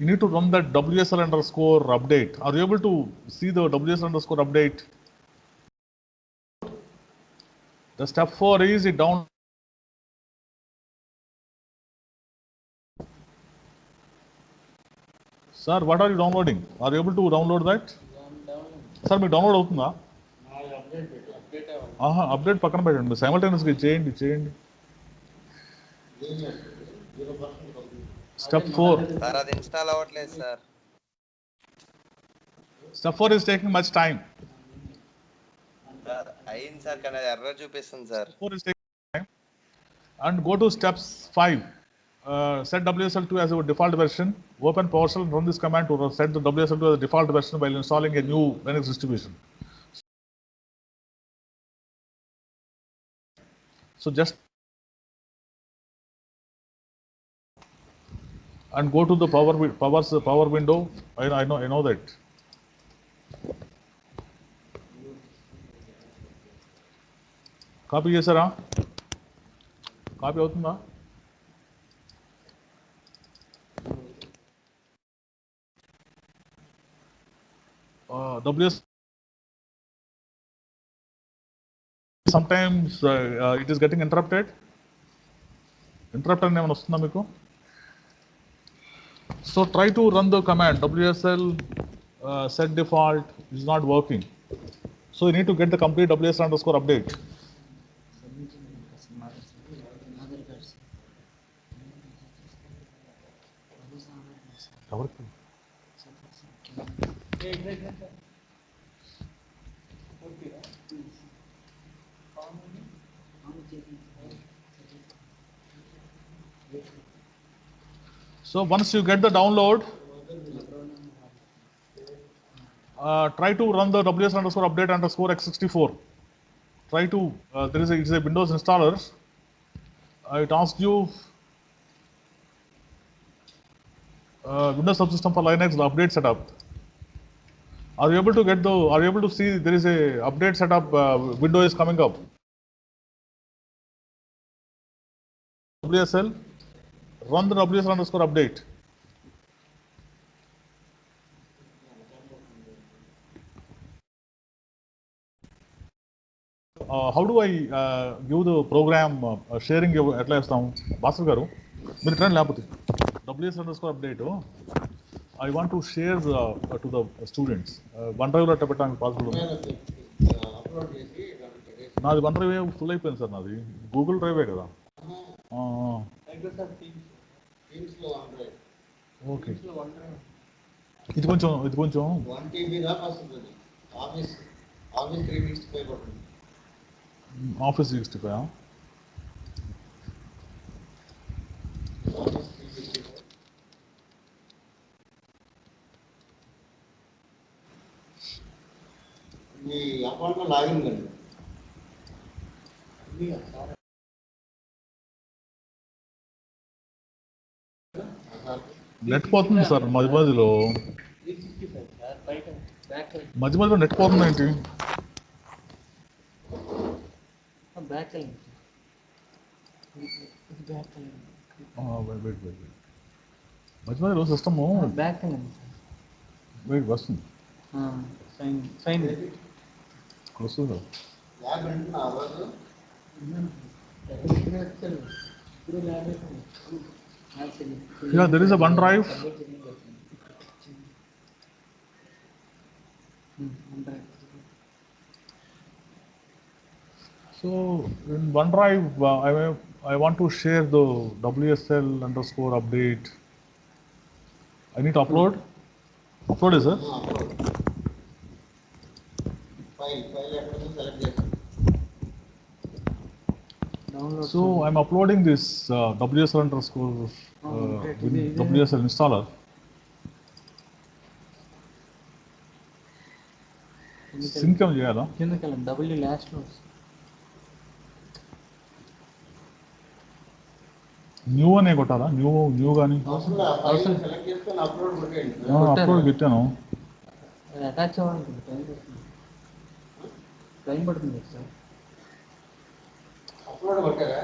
need to run that WSL_update. Are you able to see the WSL_update? The step 4 is it down. Sir, what are you downloading? Are you able to download that? Sir, me download అవుతుందా? Update Update పక్కన పెట్టండి. Simultaneously చేయండి. Step 4. Sir అది install అవ్వట్లేదు sir. Step 4 is taking much time. Sir అయింది sir, కానీ అది error చూపిస్తుంది sir. 4 is taking time. And go to steps 5. Set WSL2 as a default version. Open PowerShell and run this command to set the WSL2 as a default version while installing a new Linux distribution. So just and go to the power window. I know that. Copy chesara? Copy అవుతుందా? WS sometimes it is getting interrupted. Interrupt అని ఏమైనా వస్తుందా మీకు? So try to run the command WSL set default is not working. So you need to get the complete WSL_update. So once you get the download, try to run the WS_update_x64. Try to it's a Windows installer. It asks you Windows subsystem for Linux, the update setup. Are you able to see there is a update setup window is coming up? WSL, run the WSL_update. How do I give the program sharing ఎట్లా ఇస్తాం భాస్కర్ గారు మీరు train లేకపోతే WS_update I want to share to the students OneDrive లో అట్లా పెట్టడానికి possible ఉంది నాది OneDrive ఫుల్ అయిపోయింది సార్ నాది గూగుల్ డ్రైవే కదా ఓకే ఇది కొంచెం 1 TB దాకా వస్తుంది ఆఫీస్ 365 కొట్టండి Office 365. మీ అకౌంట్లో లాగిన్ కండి నెట్ పోతుంది సార్ మధ్య మధ్యలో నెట్ పోతుంది ఏంటి మధ్య మధ్యలో సిస్టమ్ వస్తుంది వస్తుంది Yeah, there is a OneDrive. So in OneDrive, I want to share the WSL_update. I need to upload. Upload is it? File ఎక్కడ సెలెక్ట్ చేస్తాను So I'm uploading this WSL installer. Sync ఏం చేయాలా? W last లో new అనే కొట్టాలా? New కానీ select చేసుకొని upload కొట్టండి అప్లోడ్ పెట్టాను. అటాచ్ అవ్వాలనుకుంటే టైం పడుతుంది సార్. అప్లోడ్ కొట్టారా?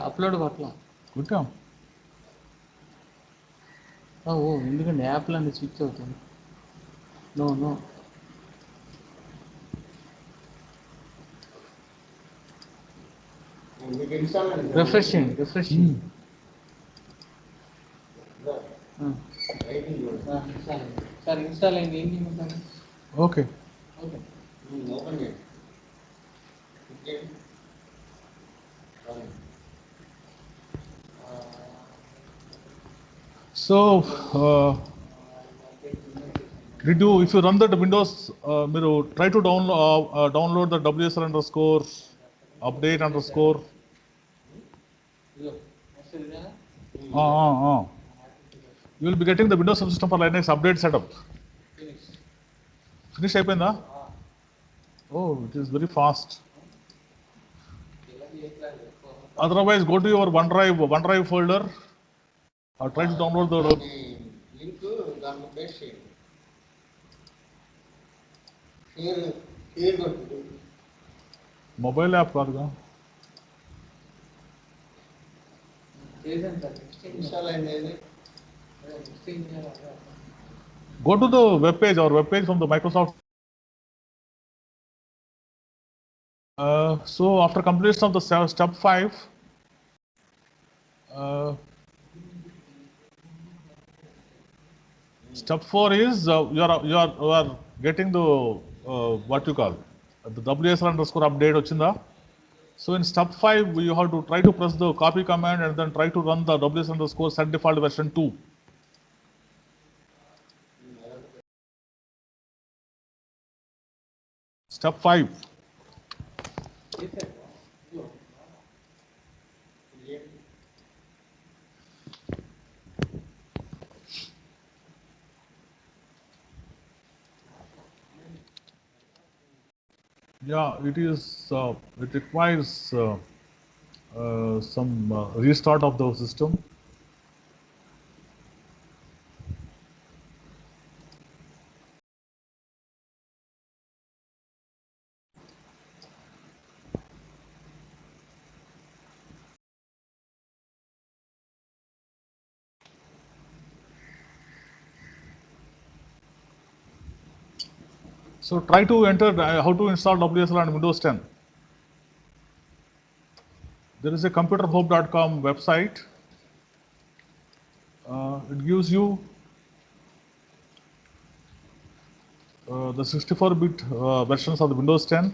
అప్లోడ్ కొట్లా కొట్టాం. ఓ ఎందుకంటే యాప్లు అన్ని స్విచ్ అవుతుంది. నో మీకు ఇన్స్టాల్ రిఫ్రెష్ చేయండి సార్. ఇన్స్టాల్ అయింది. ఏం చేయమంటారు? ఓకే ఓపెన్ చేయండి So, if you run that Windows, try to download the WSL underscore update underscore. You will be getting the Windows subsystem for Linux update setup. Finish అయిపోయిందా? Oh, it is very fast. Otherwise, go to your OneDrive folder. Or try to download the link దాంట్లో paste చేయండి. Share కొట్టు. mobile app కాదుగా. Install అయింది. Go to the web page or web page from the Microsoft. So after completion of the step 5, step 4 is you are getting the what you call the WSL underscore update వచ్చిందా? So in step 5 you have to try to press the copy command and then try to run the WSL underscore set default version 2. Step 5. Yeah, it is. It requires some restart of the system. So try to enter how to install WSL on Windows 10. There is a computerhope.com website. It gives you the 64-bit versions of the Windows 10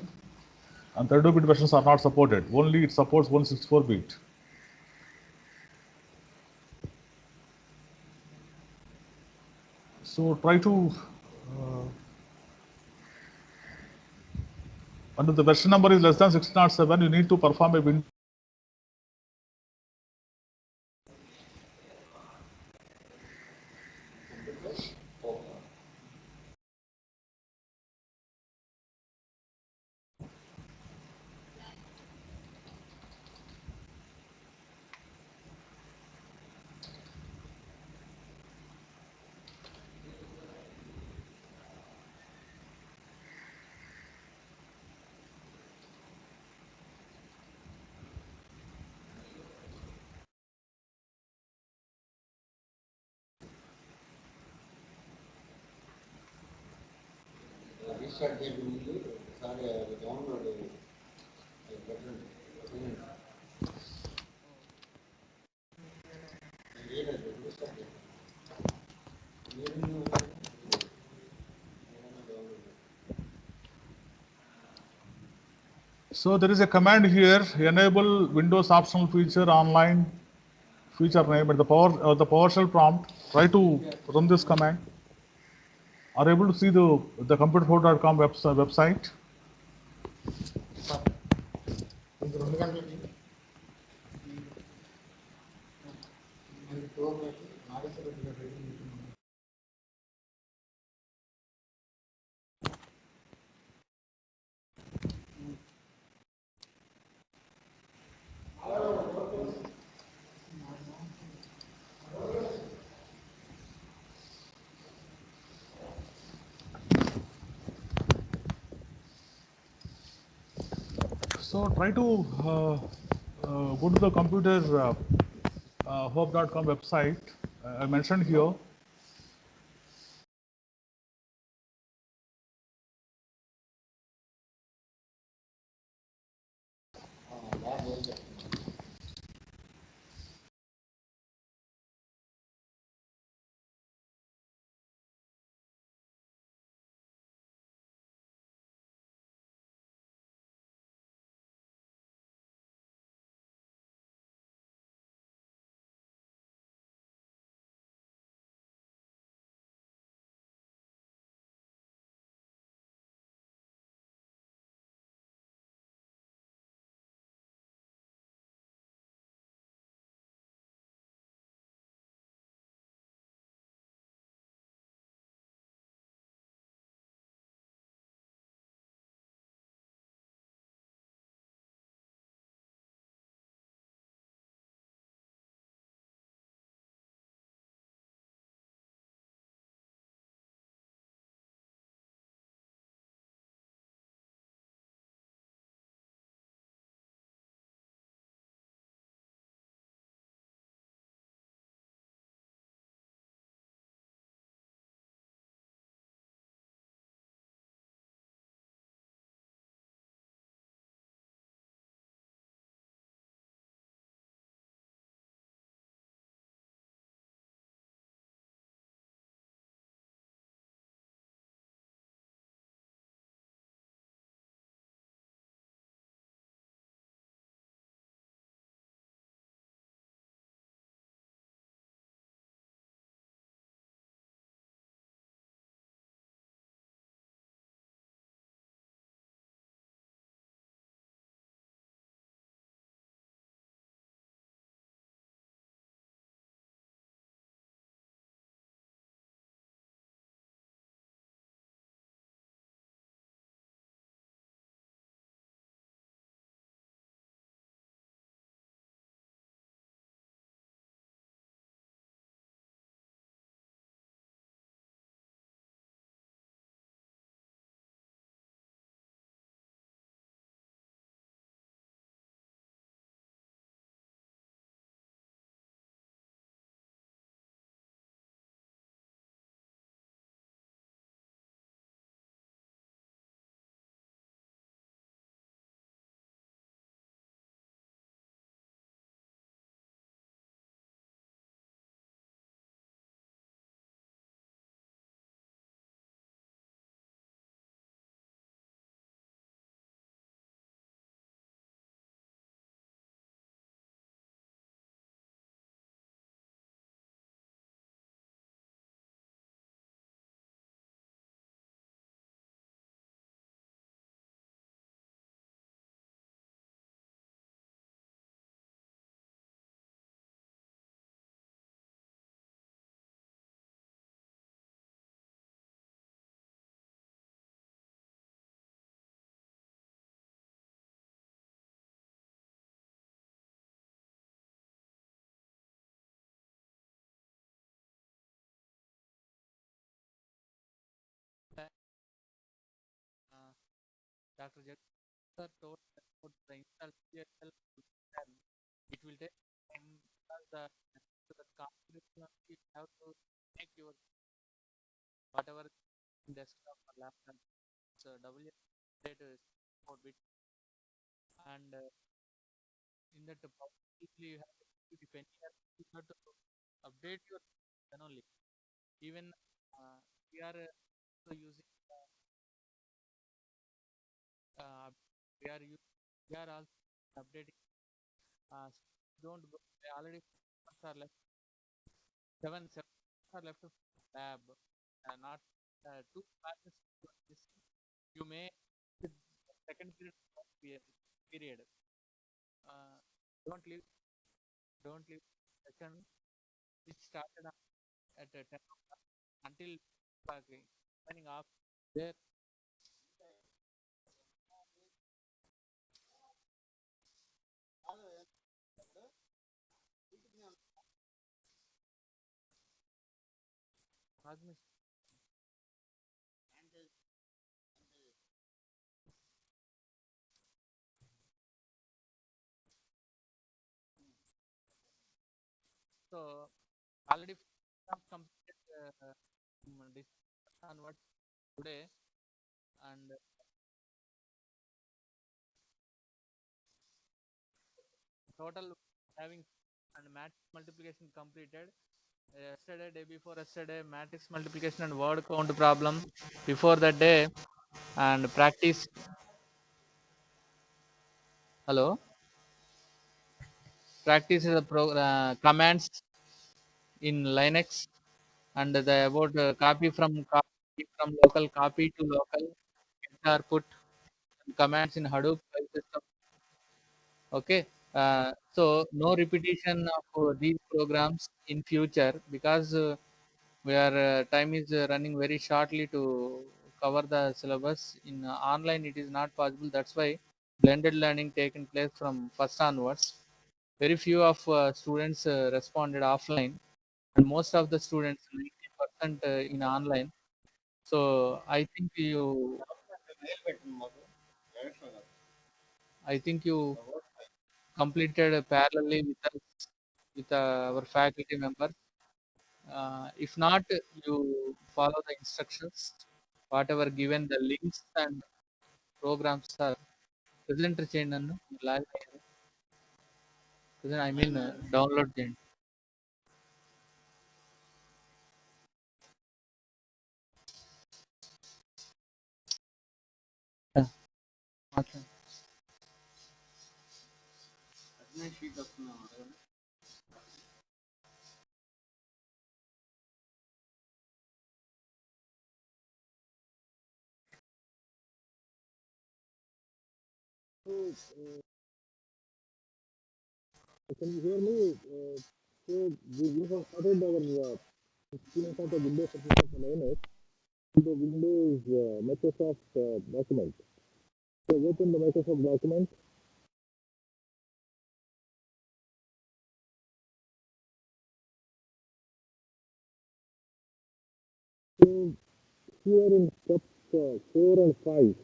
and 32-bit versions are not supported. Only it supports 164-bit. So try to and if the version number is less than 1607, you need to perform a Windows. Restart చేయడం ముందు ఒకసారి అది download పెట్టండి. Restart చేయండి. So there is a command here, enable Windows optional feature online feature name at the PowerShell prompt. Try to run this command. Are able to see the computerhope.com website. ఇంక 2 గంటలకి మనకి టోర్ పెట్టి Nageswara Reddy So try to go to the computerhope.com website. I mentioned here. Dr. Jagsar told about the install CSL, it will take time because the configuration you have to make your whatever desktop or laptop. So WSL is 4 bit, and in that publicly you have to if any error, you have to update your then only. Even we are also using uh, we are using, we are also updating. Don't go, already 4 months are left. Seven are left of lab. Not 2 classes. You may second period. Uh, don't leave. Don't leave session which started at 10 o'clock until running off there. So already completed this onward today, and total having and matrix multiplication completed. Yesterday, day before yesterday, matrix multiplication and word count problem before that day, and practice. Hello, practice the commands in Linux, and the about copy from local, copy to local, enter put commands in Hadoop file system. Okay, so no repetition of these programs in future, because we are time is running very shortly to cover the syllabus. In online it is not possible, that's why blended learning taken place from first onwards. Very few of students responded offline, and most of the students 90% in online. So I think you completed parallelly with us, with our faculty members. If not, you follow the instructions whatever given, the links and programs are present చేయండి నన్ను log I mean download చేయండి. మాట్లాడండి. Can you hear me? So we have started our experience of the Windows application for Linux, the Windows Microsoft document. So open the Microsoft document. So here in steps 4 and 5,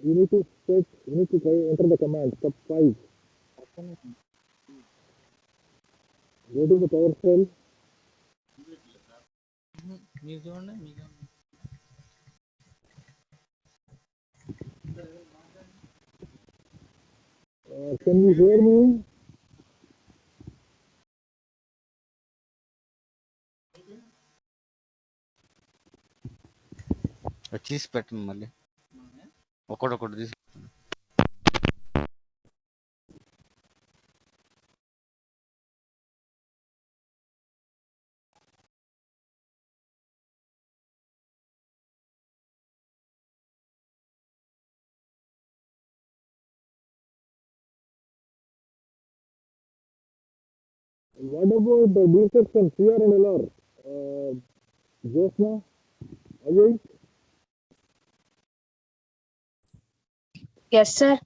you need to enter the command step 5. Go to the PowerShell. మీరు చూడండి మీకు Can you hear me? తీసి పెట్టండి మళ్ళీ ఒకటి తీసి What about the defects and CR and LR? Josna, Ajay? Yes, sir.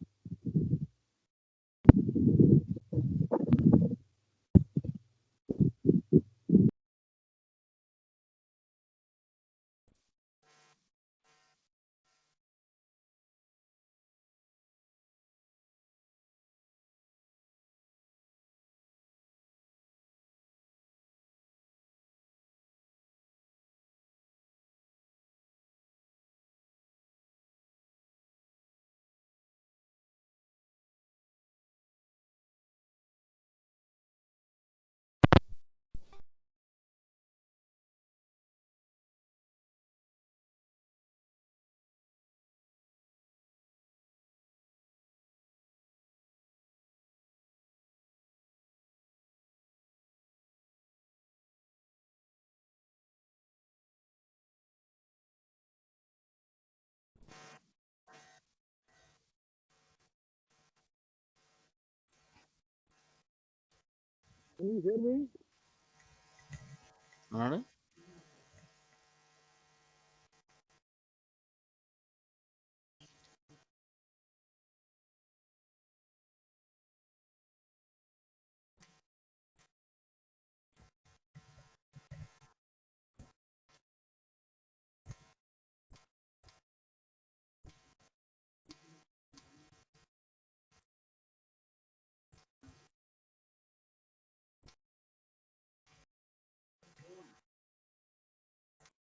Alright.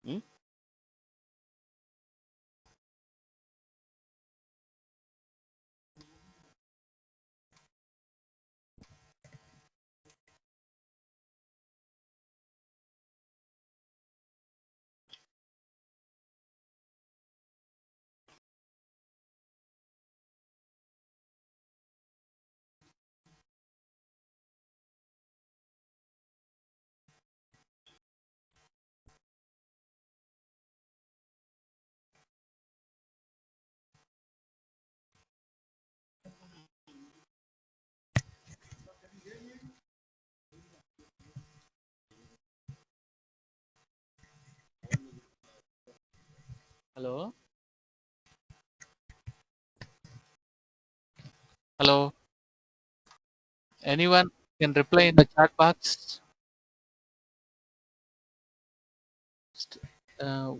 Hmm? Hello. Hello. Anyone can reply in the chat box.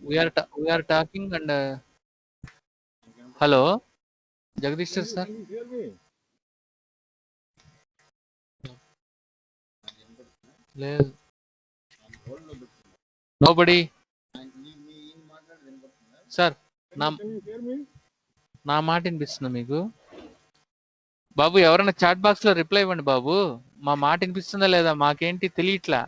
We are talking and hello, Jagdish sir. Nobody. Sir నా నా మాట వినిపిస్తుందా మీకు? బాబు ఎవరైనా chat box లో reply ఇవ్వండి బాబు. మా మాట వినిపిస్తుందా లేదా మాకేంటి తెలియట్లా.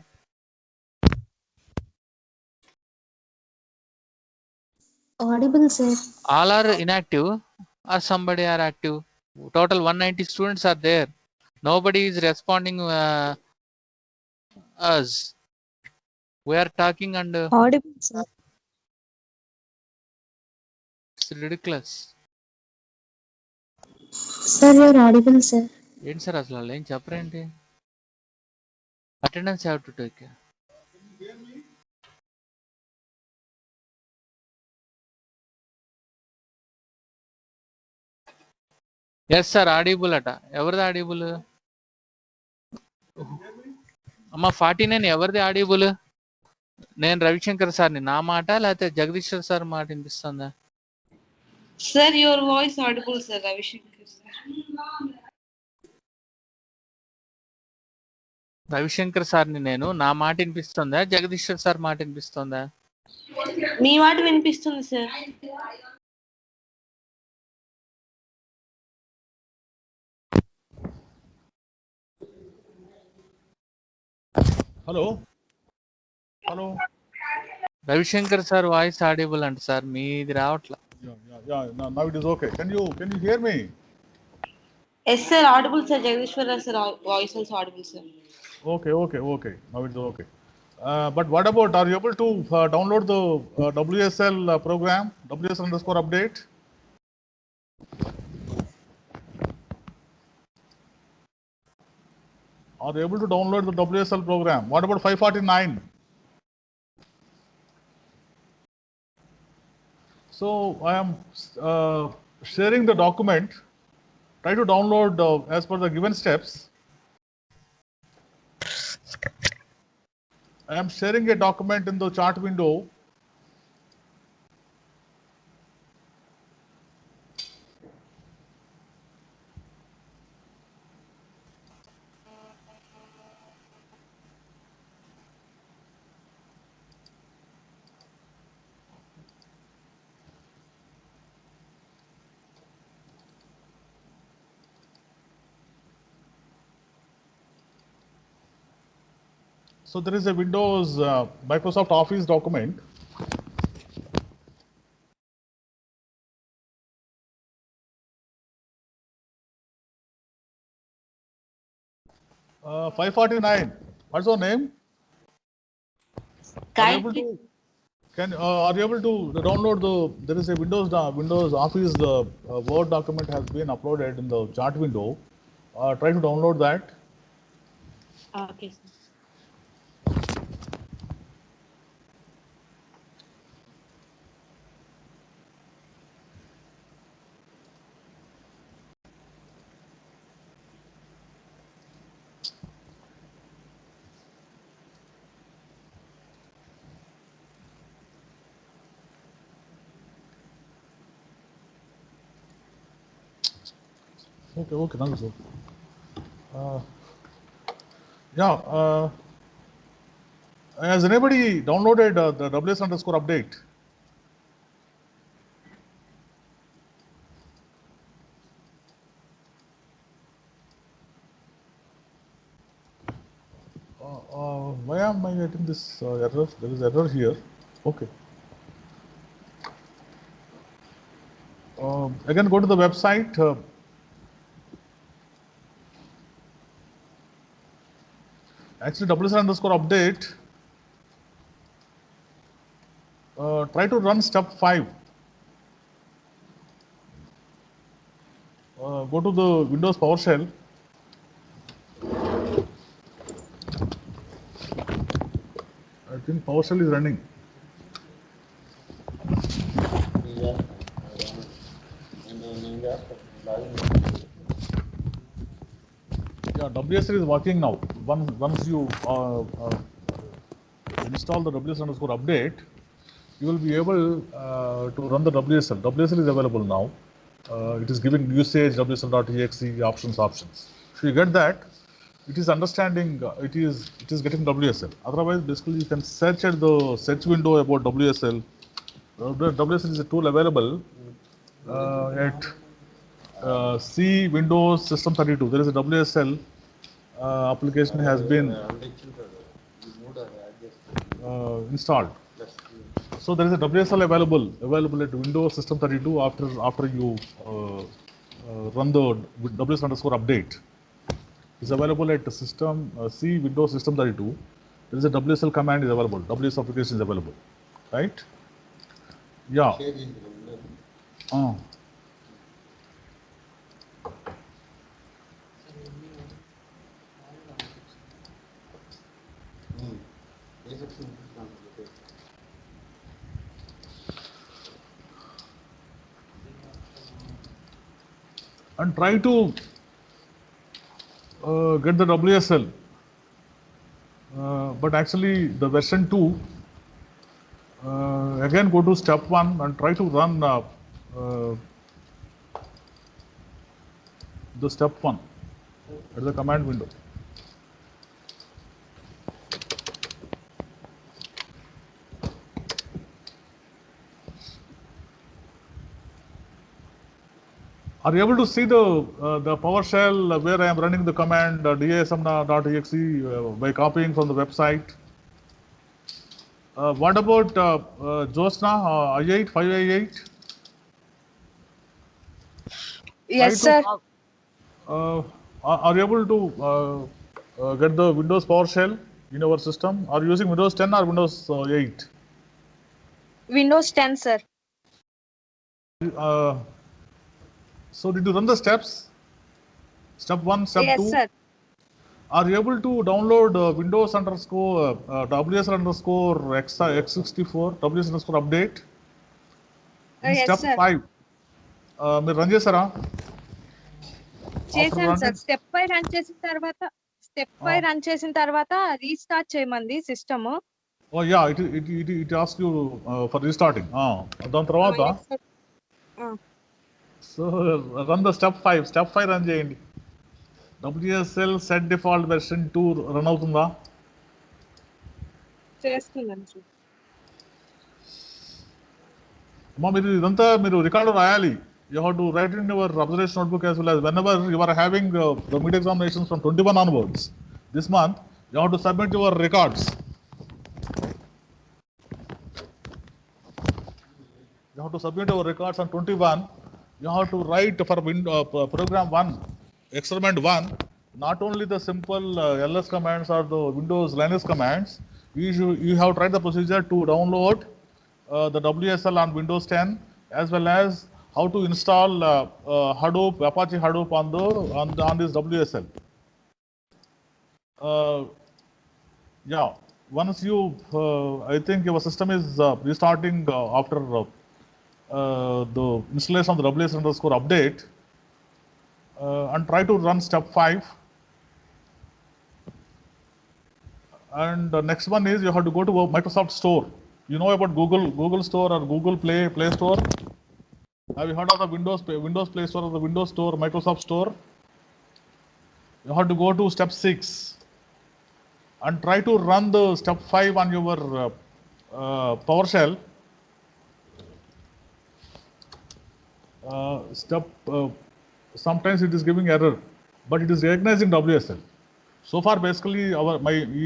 Audible, sir. All are inactive or somebody are active. Total 190 students are there. Nobody is responding us. We are talking and Audible, sir. it's ridiculous. Sir, you're audible, sir. ఏంటి sir అసలు వాళ్ళు ఏం చెప్పరేంటి? Attendance have to take. Yes sir audible అట. ఎవరిది audible? అమ్మ 49 ఎవరిది audible? నేను రవిశంకర్ సార్ని. నా మాట లేకపోతే జగదీశ్వర్ సార్ మాట వినిపిస్తుందా? Sir, your voice audible, sir. Ravishankar, sir. Ravishankar సార్ని నేను. నా మాట వినిపిస్తుందా? జగదీశ్వర్ సార్ మాట వినిపిస్తుందా? మీ మాట వినిపిస్తుంది sir. Hello hello Ravishankar sir voice audible అంట సార్. మీది రావట్లా. Now it is okay. Can you here me? Yes, sir. Audible, sir. Jagdishwara, sir. Voice also audible, sir. Okay. Now it's okay. But what about, are you able to download the WSL program, WSL_update? Are you able to download the WSL program? What about 549? So I am sharing the document. Try to download as per the given steps. I am sharing a document in the chart window. So there is a Windows Microsoft Office document. Uh, 549. What's your name? Are you able to, are you able to download the? There is a Windows Office Word document has been uploaded in the chart window. Try to download that. Okay, sir. Okay, now so. Yeah, has anybody downloaded the WS_update? Why am I getting this error? There is error here. Okay. Again, go to the website. Actually, WS_update. Try to run step 5. Go to the Windows PowerShell. I think PowerShell is running. Yeah, WSL is working now. Once you install the WS_update, you will be able to run the WSL. WSL is available now. It is giving usage WSL.exe options. If you get that, it is understanding. It is getting WSL. Otherwise, basically, you can search at the search window about WSL. WSL is a tool available at C Windows System 32. There is a WSL application has been installed. So there is a WSL available at Windows System 32 after you run the WS_update. It's available at the system C Windows System 32. There is a WSL command is available. WS application is available, right? Yeah. And try to get the WSL. But actually, the version 2, again go to step 1 and try to run the step 1 at the command window. Are you able to see the PowerShell where I am running the command dasm.exe by copying from the website? What about Josna i8 5i8? Yes, sir. Are you able to get the Windows PowerShell in our system? Are you using Windows 10 or Windows 8? Windows 10, sir. So did you run the steps? Step 1, step 2? Yes, sir. Are you able to download Windows WS_X64 WS_update? In Yes, step sir. 5, మీరు run చేశారా? చేశాను sir. Step 5 run చేసిన తర్వాత restart చేయమంది system. Oh yeah, it asks you for restarting. దాని తర్వాత so run the step 5. Step 5 run చేయండి. WSL set default version 2 run అవుతుందా? చేస్తున్నాను సార్. అమ్మా మీరు ఇదంతా మీరు రికార్డు రాయాలి. You have to write in your observation notebook as well as whenever you are having the mid examinations from 21 onwards this month, you have to submit your records. You have to submit your records on 21. You have to write for program 1, experiment 1, not only the simple ls commands or the Windows Linux commands. You have tried the procedure to download the WSL on Windows 10 as well as how to install Hadoop, Apache Hadoop on this WSL. Yeah, once you, I think your system is restarting after the installation of the WS_update, and try to run step 5. And the next one is you have to go to Microsoft Store. You know about Google Store or Google Play Store? Have you heard of the Windows Play Store or the Windows Store, Microsoft Store? You have to go to step 6 and try to run the step 5 on your PowerShell. Sometimes it is giving error, but it is recognizing WSL. So far, basically,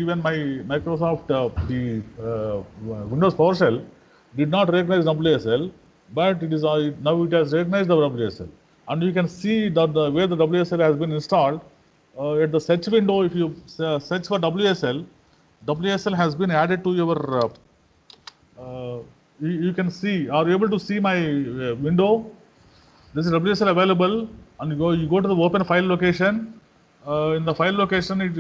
even my Microsoft the Windows PowerShell did not recognize WSL, but it is now it has recognized the WSL, and you can see that where the WSL has been installed. At the search window, if you search for WSL, WSL has been added to your. You can see, are you able to see my window? This is WSL available, and you go to the open file location. In the file location, it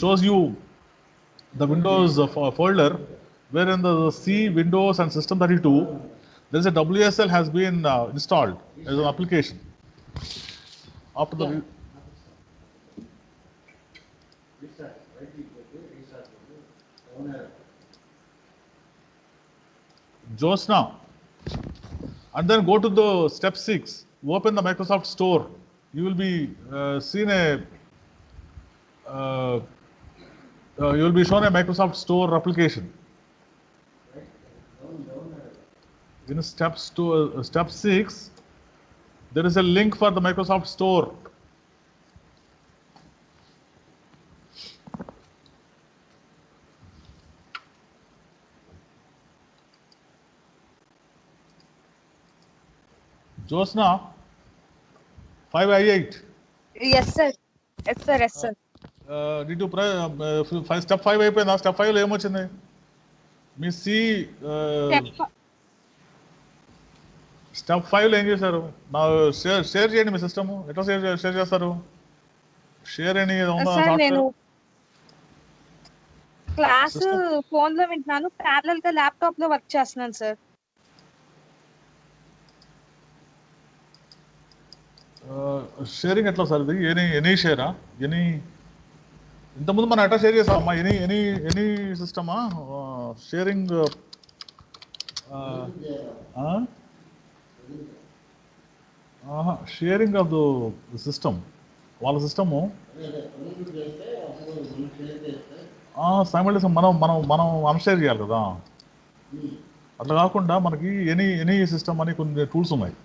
shows you the Windows folder, where in the C, Windows, and System32, there is a WSL has been installed as an application. After the Josna, and then go to the step 6. Open the Microsoft Store. You will be seen you will be shown a Microsoft Store application. In step 6, there is a link for the Microsoft Store. Josna, 5i8. Yes, sir. Yes, sir. Yes, sir. Did you step 5 అయిపోయిందా? Step 5 లో ఏమొచ్చింది? మీ step 5 లో ఏం చేశారు? నా share చేయండి మీ system. ఎట్లా షేర్ చేస్తారు? షేర్ అని సార్ నేను క్లాస్ ఫోన్ లో వింటున్నాను, ప్యారలల్ గా ల్యాప్టాప్ లో వర్క్ చేస్తున్నాను సార్. షేరింగ్ ఎట్లా సార్ ఇది? ఎనీ షేరా? ఇంతకుముందు మనం ఎట్లా షేర్ చేస్తామమ్మా? ఎనీ సిస్టమా sharing? Sharing of the system, వాళ్ళ సిస్టము సైమల్టేనియస్ మనం అన్షేర్ చేయాలి కదా. అట్లా కాకుండా మనకి ఎనీ సిస్టమ్ అని కొన్ని టూల్స్ ఉన్నాయి.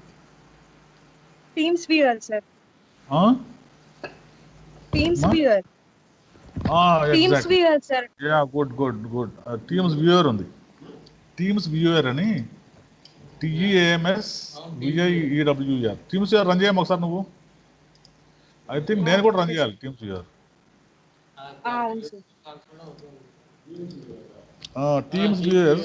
Teams viewer sir. Teams viewer. Teams viewer sir. Yeah, good. Teams viewer ఉంది. టీమ్స్ వ్యూయర్ అని TEAMSVIEWER. టీమ్స్ వ్యూయర్ రన్ చేయము ఒకసారి నువ్వు. ఐ థింక్ నేను కూడా రన్ చేయాలి teams viewer. Teams viewer.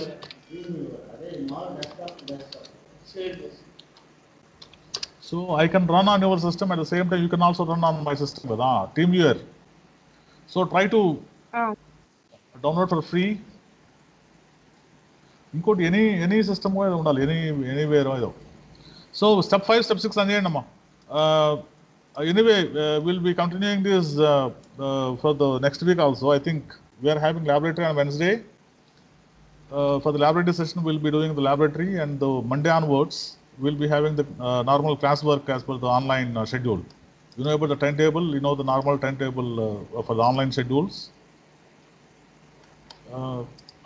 So I can run on your system at the same time. You can also run on my system, Team Viewer. So try to download for free. Include any system anywhere. So step 5, step 6 aniyandamma. Anyway, we'll be continuing this for the next week also. I think we are having laboratory on Wednesday. For the laboratory session, we'll be doing the laboratory, and the Monday onwards, we'll be having the normal classwork as per the online schedule. You know about the timetable, you know the normal timetable for the online schedules.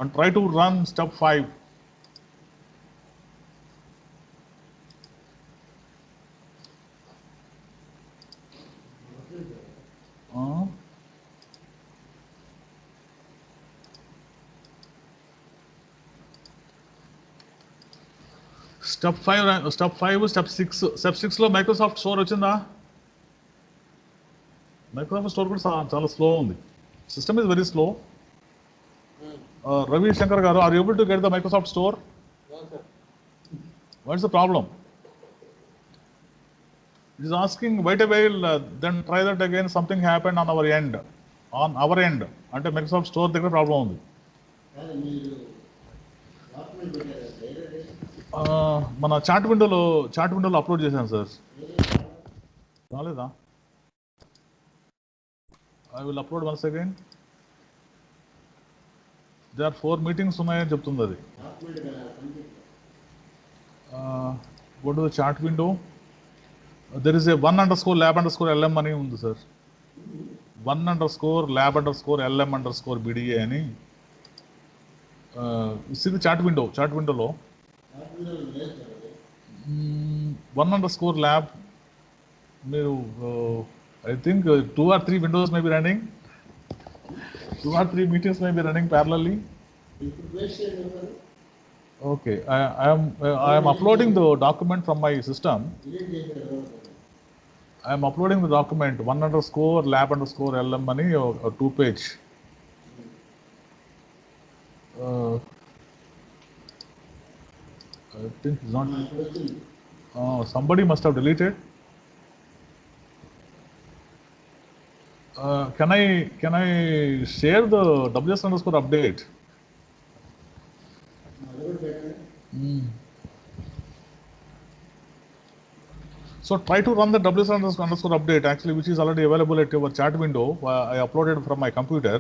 And try to run step 5. Step 5, step 6. Step 6 లో Microsoft store వచ్చిందా? Microsoft store కూడా చాలా slow ఉంది. System is very slow. Ravi Shankar garu, are you able to get the Microsoft Store? No, sir. What's the problem? It is asking wait a while, then try that again. Something happened on our end. On our end. అంటే Microsoft Store దగ్గర problem ఉంది. మన chat విండోలో upload చేశాను sir. రాలేదా? I will upload once again. There are 4 meetings ఉన్నాయని చెప్తుంది అది. Go to the chat window. There is a 1_lab_lm అని ఉంది సార్. 1_lab_lm_bda అని. See the chat windowలో 1_lab మీరు I think 2 or 3 windows may be running. 2 or 3 meetings may be running parallelly. Okay, I am uploading the document from my system. I am uploading the document 1_lab_lm అని a 2-page. I think it's not. Somebody must have deleted. Can I share the WS_update? So try to run the WS_update actually, which is already available at your chat window. I uploaded from my computer.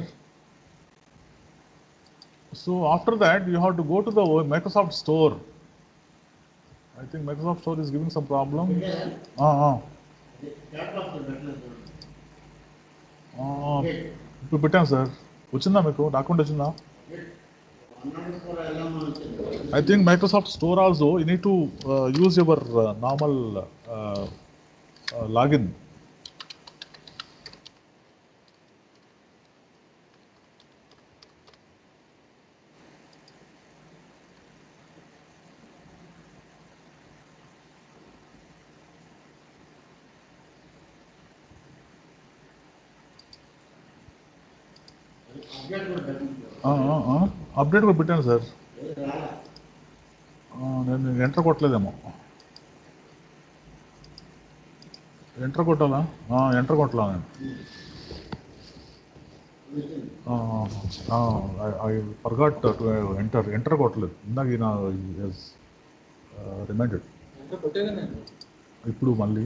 So after that, you have to go to the Microsoft Store. I think Microsoft Store is giving some problem. ఇప్పుడు పెట్టాను sir. వచ్చిందా మీకు document వచ్చిందా? I think Microsoft Store also you need to use your normal login. Update కూడా పెట్టాను sir. నేను enter కొట్టలేదేమో. Enter కొట్టాలా? Enter కొట్టలా నేను. I forgot to enter కొట్టలేదు. ఇందాక నా రిమైండెడ్ ఇప్పుడు మళ్ళీ.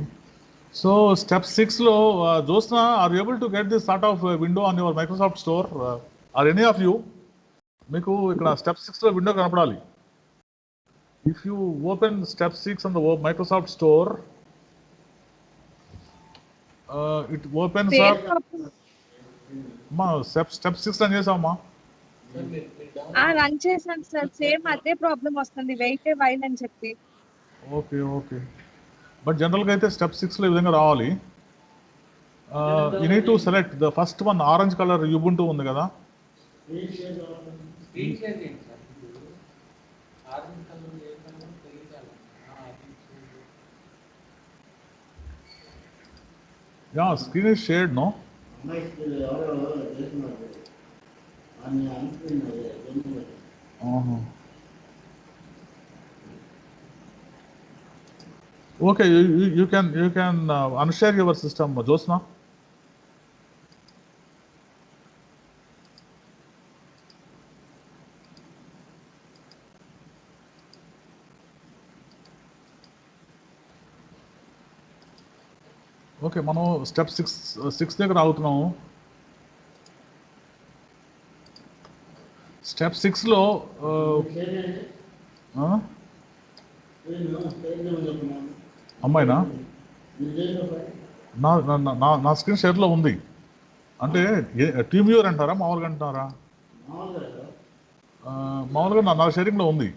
So step 6లో Josna, are you able to get this sort of window on your Microsoft Store? Or any of you? మీకు ఇక్కడ step 6లో విండో కనపడాలి. If you open step 6 on the Microsoft Store, it opens up. మా step 6 run చేసామా? Run చేశాను sir. Same అదే problem వస్తుంది, wait while అని చెప్పి. ఓకే బట్ జనరల్గా అయితే step 6లో ఈ విధంగా రావాలి. You need to select the first one, orange colour Ubuntu ఉంది కదా. Yeah, screen is shared, no? Okay, you can unshare your system, Josna. Okay, మనం స్టెప్ 6 దగ్గర ఆగుతున్నాము. స్టెప్ 6లో అమ్మాయినా నా స్క్రీన్ షేర్లో ఉంది. అంటే టీమ్ వ్యూవర్ అంటారా మామూలుగా అంటున్నారా? మామూలుగా నా షేరింగ్లో ఉంది.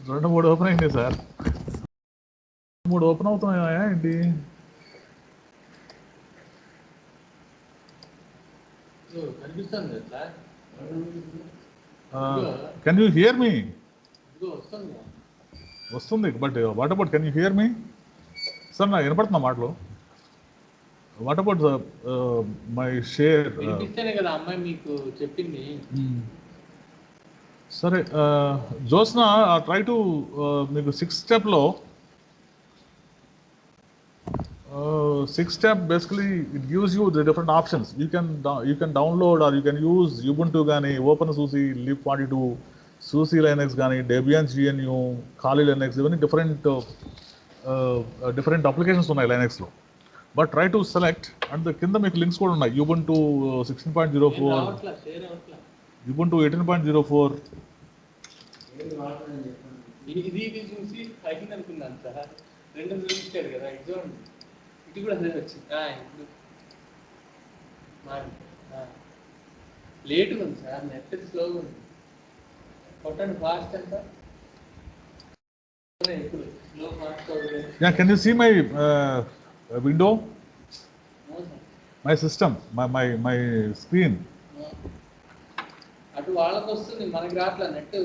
2-3 ఓపెన్ అయింది సార్. 3 ఓపెన్ అవుతున్నాయా ఏంటి? కెన్ యూ హియర్ మీ? వస్తుంది, but what about can you here me? Sir నా వినపడుతున్నా మాటలు. What about my share? కదా అమ్మాయి మీకు చెప్పింది. సరే జోస్న ట్రై టు మీకు 6th స్టెప్లో 6th step basically it gives you the different options. You can download or you can use Ubuntu కానీ OpenSUSE, lib42, SUSE Linux కానీ Debian GNU, Kali Linux, ఇవన్నీ different applications ఉన్నాయి Linuxలో. But try to select and కింద మీకు links కూడా ఉన్నాయి. Ubuntu 16.04, Ubuntu 18.04. ఇది చూసి అడిగిన అనుకున్నాను సార్, 2 చూపించాడు కదా ఎగ్జామ్, ఇది కూడా అదే వచ్చింది. లేట్గా ఉంది సార్, నెట్ స్లోగా ఉంది. కొట్టండి ఫాస్ట్ ఎంత ఇప్పుడు slow fast. Yeah, can you see my window? My system, my screen. అటు వాళ్ళకి వస్తుంది, మనకి రావట్లేదు నెట్.